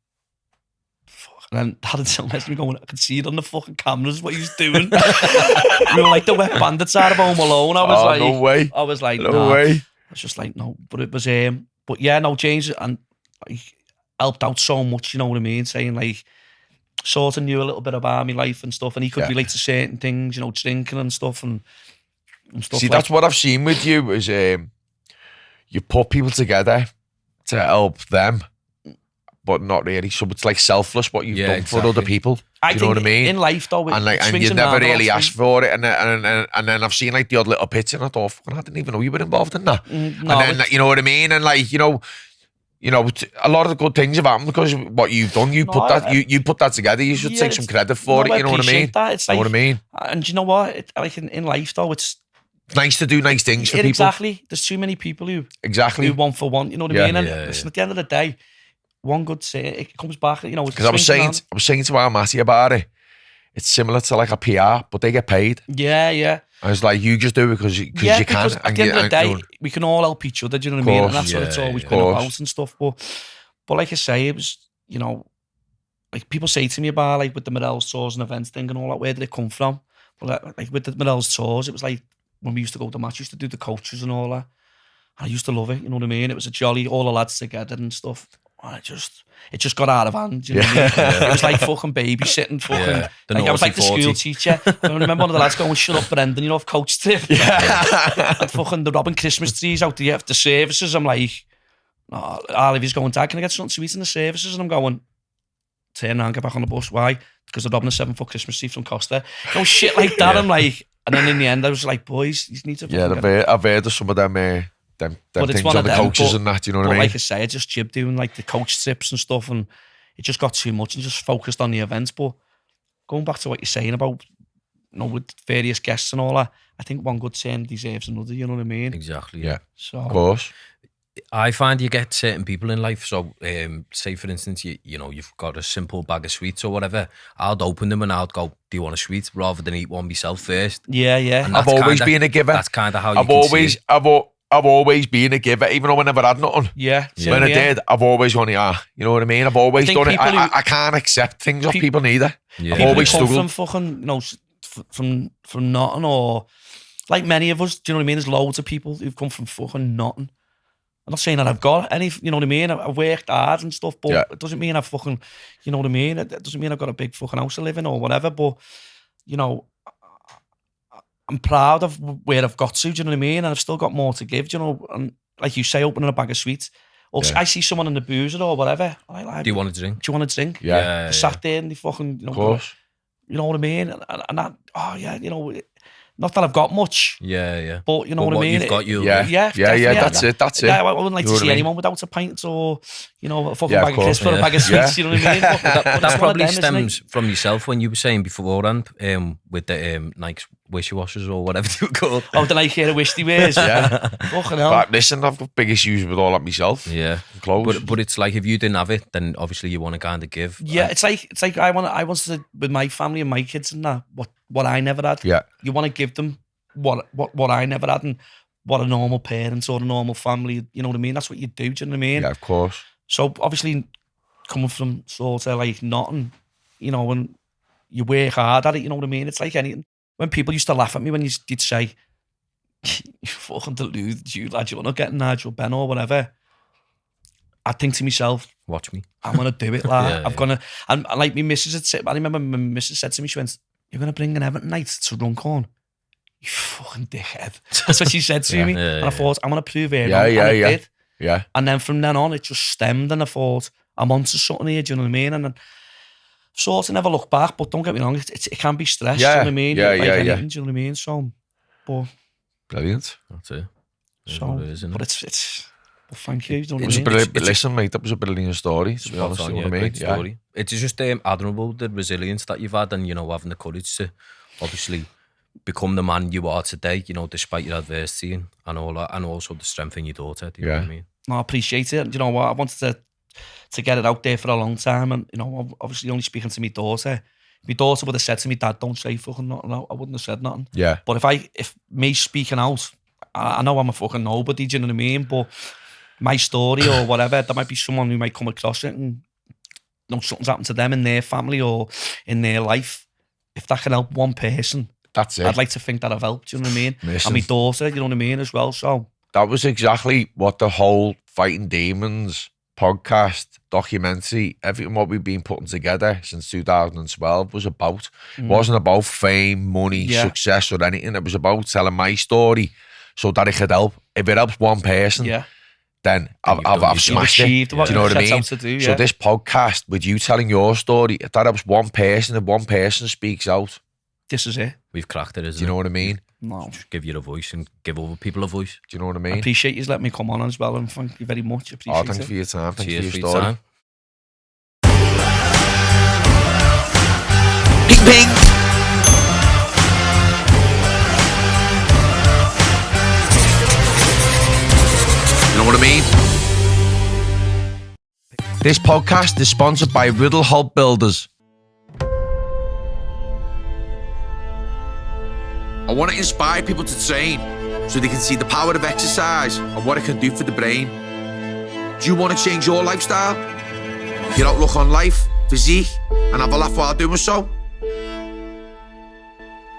Speaker 3: and then Darrentil messaged me going, I can see it on the fucking cameras what he's doing. We were like the wet bandits out of Home Alone. I was like,
Speaker 4: no way.
Speaker 3: I was like,
Speaker 4: no way.
Speaker 3: I was just like, no. But it was, but yeah, no, James and he helped out so much, you know what I mean? Saying like, sort of knew a little bit about my life and stuff, and he could relate to certain things, drinking and stuff and stuff. See,
Speaker 4: that's what I've seen with you is you put people together to help them. But not really. So it's like selfless what you've done for other people. You know what I mean?
Speaker 3: In life though,
Speaker 4: and you never really asked for it. And then I've seen like the odd little bits and I thought, I didn't even know you were involved in that. No, and then you know what I mean? And like, a lot of the good things have happened because what you've done, you put that together. You should take some credit for it. You know what I mean?
Speaker 3: It's like,
Speaker 4: you know what I mean?
Speaker 3: And you know what? Like in life though, it's
Speaker 4: nice to do nice things for people.
Speaker 3: Exactly. There's too many people who one for one. You know what I mean? And listen, at the end of the day, one good say it comes back, Because
Speaker 4: I was saying to our Matty about it. It's similar to like a PR, but they get paid.
Speaker 3: Yeah.
Speaker 4: And it's like you just do it because you can.
Speaker 3: Because at the end of the day, we can all help each other. Do you know what I mean? And that's what it's always been about and stuff. But like I say, it was like people say to me about like with the Murrellstoursandevents thing and all that. Where did it come from? But like with the Murrell's tours, it was like when we used to go to match, used to do the coaches and all that. And I used to love it. You know what I mean? It was a jolly, all the lads together and stuff. And it just got out of hand. You know what I mean? It was like fucking babysitting. I was like the school teacher. I remember one of the lads going, "Shut up, Brendan, off coach trip." And fucking the robbing Christmas trees out the services. I'm like, oh, Oliver's going, Dad, can I get something to eat in the services? And I'm going, turn around, get back on the bus. Why? Because they're robbing a 7-foot Christmas tree from Costa. Shit like that. I'm like, and then in the end, I was like, boys, you need to.
Speaker 4: Yeah, I've heard of some of them. Them things on the coaches and that, you know what I mean?
Speaker 3: Like I say, I just jibbed doing like the coach trips and stuff, and it just got too much and just focused on the events. But going back to what you're saying about, with various guests and all that, I think one good turn deserves another, you know what I mean?
Speaker 2: Exactly,
Speaker 4: yeah.
Speaker 3: So,
Speaker 4: of course.
Speaker 2: I find you get certain people in life. So, say for instance, you've got a simple bag of sweets or whatever. I'd open them and I'd go, "Do you want a sweet?" rather than eat one myself first.
Speaker 3: Yeah.
Speaker 4: I've always been a giver.
Speaker 2: That's kind of how
Speaker 4: I've always been a giver, even though I never had nothing.
Speaker 3: Yeah.
Speaker 4: When I did, I've always gone, you know what I mean? I've always done it. I can't accept things off people neither.
Speaker 3: Yeah.
Speaker 4: I've always struggled.
Speaker 3: From fucking, from nothing, or like many of us, do you know what I mean? There's loads of people who've come from fucking nothing. I'm not saying that I've got any, you know what I mean? I've worked hard and stuff, but it doesn't mean I've fucking, you know what I mean? It doesn't mean I've got a big fucking house to live in or whatever, but, I'm proud of where I've got to, do you know what I mean? And I've still got more to give, and like you say, opening a bag of sweets. Or I see someone in the boozer or whatever.
Speaker 2: Do you want a drink?
Speaker 3: Do you want a drink?
Speaker 4: Yeah.
Speaker 3: Sat there and they fucking,
Speaker 4: of course.
Speaker 3: You know what I mean? And that, not that I've got much.
Speaker 2: Yeah.
Speaker 3: But you know what I mean?
Speaker 2: You've got you.
Speaker 4: Yeah, that's it.
Speaker 3: Yeah, I wouldn't like
Speaker 4: You
Speaker 3: to
Speaker 4: know
Speaker 3: see
Speaker 4: what I mean?
Speaker 3: anyone without a pint or, you know, a fucking
Speaker 4: Yeah, of
Speaker 3: bag of
Speaker 4: course,
Speaker 3: crisps or a
Speaker 2: yeah.
Speaker 3: bag of sweets, you know what I mean? But
Speaker 2: That
Speaker 3: it's one
Speaker 2: probably
Speaker 3: of them, isn't it?
Speaker 2: stems from yourself when you were saying beforehand, with the Nike wishy-washers or whatever they were called.
Speaker 3: Oh, the Nike Air wish they wears.
Speaker 4: Yeah.
Speaker 3: Fucking hell.
Speaker 4: But listen, I've got big issues with all that myself.
Speaker 2: Yeah,
Speaker 4: Clothes.
Speaker 2: but it's like if you didn't have it, then obviously you want to kind of give.
Speaker 3: Yeah, it's like I want to with my family and my kids and that what I never had.
Speaker 4: Yeah.
Speaker 3: You want to give them what I never had and what a normal parent or a normal family, you know what I mean? That's what you do you know what I mean?
Speaker 4: Yeah, of course.
Speaker 3: So obviously coming from sort of like nothing, you know, when you work hard at it, you know what I mean? It's like anything. When people used to laugh at me when you'd say, you fucking deluded, you lad, you're not getting Nigel Ben or whatever. I think to myself,
Speaker 2: Watch me.
Speaker 3: I'm gonna do it, lad.
Speaker 2: Yeah,
Speaker 3: I'm gonna, and like my missus had said, I remember my missus said to me, she went, "You're gonna bring an Everton night to Runcorn? You fucking dickhead." That's what she said to me.
Speaker 2: Yeah,
Speaker 3: and I thought, I'm gonna prove it.
Speaker 4: Yeah,
Speaker 3: and I did.
Speaker 4: Yeah.
Speaker 3: And then from then on, it just stemmed, and I thought, I'm onto something here, do you know what I mean? And then sort of never look back, but don't get me wrong, it can be stress, do you know what I mean?
Speaker 4: Yeah,
Speaker 3: like
Speaker 4: yeah,
Speaker 3: anything,
Speaker 4: yeah.
Speaker 3: do you know what I mean? So, but,
Speaker 4: Brilliant.
Speaker 2: That's it.
Speaker 3: so,
Speaker 2: what it is, isn't
Speaker 3: but
Speaker 2: it?
Speaker 3: it's, well, thank you, do you know
Speaker 4: It
Speaker 3: what
Speaker 4: was
Speaker 3: I
Speaker 4: a
Speaker 3: mean?
Speaker 4: brilliant, listen, mate, that was a brilliant story, to be honest,
Speaker 2: Spot
Speaker 4: you
Speaker 2: on,
Speaker 4: know what I mean?
Speaker 2: great story. It's just admirable, the resilience that you've had and, you know, having the courage to obviously become the man you are today, you know, despite your adversity and all that, and also the strength in your daughter, do you know what I mean?
Speaker 3: No, I appreciate it. You know what? I wanted to get it out there for a long time, and you know, obviously only speaking to my daughter. My daughter would have said to me, "Dad, don't say fucking nothing." I wouldn't have said nothing.
Speaker 4: Yeah.
Speaker 3: But if me speaking out, I know I'm a fucking nobody. Do you know what I mean? But my story or whatever, there might be someone who might come across it, and you know, something's happened to them in their family or in their life. If that can help one person,
Speaker 4: That's it.
Speaker 3: I'd like to think that I've helped. Do you know what I mean?
Speaker 4: Listen.
Speaker 3: And my daughter, you know what I mean, as well. So.
Speaker 4: That was exactly what the whole Fighting Demons podcast, documentary, everything what we've been putting together since 2012 was about. It wasn't about fame, money, success or anything. It was about telling my story so that it could help. If it helps one person, then I've smashed it. Do you know what I mean? So this podcast, with you telling your story, if that helps one person, if one person speaks out,
Speaker 3: this is it.
Speaker 2: We've cracked it, isn't it?
Speaker 4: do you know what I mean?
Speaker 3: No.
Speaker 2: Just give you a voice and give other people a voice.
Speaker 4: Do you know what I mean?
Speaker 3: I appreciate you letting me come on as well, and thank you very much. I appreciate
Speaker 4: Thanks
Speaker 3: it.
Speaker 4: for your time. Thanks
Speaker 2: Cheers
Speaker 4: for
Speaker 2: for
Speaker 4: your
Speaker 2: your
Speaker 4: story.
Speaker 2: time.
Speaker 1: Ping. You know what I mean?
Speaker 4: This podcast is sponsored by Riddle Hub Builders.
Speaker 1: I want to inspire people to train so they can see the power of exercise and what it can do for the brain. Do you want to change your lifestyle, your outlook on life, physique, and have a laugh while doing so?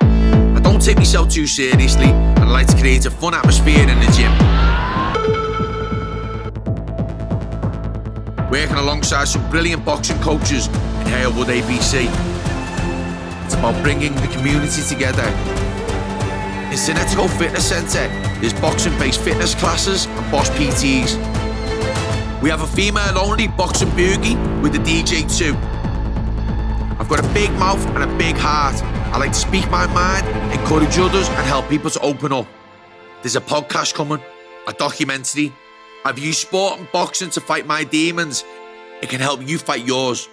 Speaker 1: I don't take myself too seriously, and I like to create a fun atmosphere in the gym. Working alongside some brilliant boxing coaches in Halewood, ABC. It's about bringing the community together. In Cinetico Fitness Centre, there's boxing-based fitness classes and boss PTs. We have a female-only boxing boogie with the DJ too. I've got a big mouth and a big heart. I like to speak my mind, encourage others and help people to open up. There's a podcast coming, a documentary. I've used sport and boxing to fight my demons. It can help you fight yours.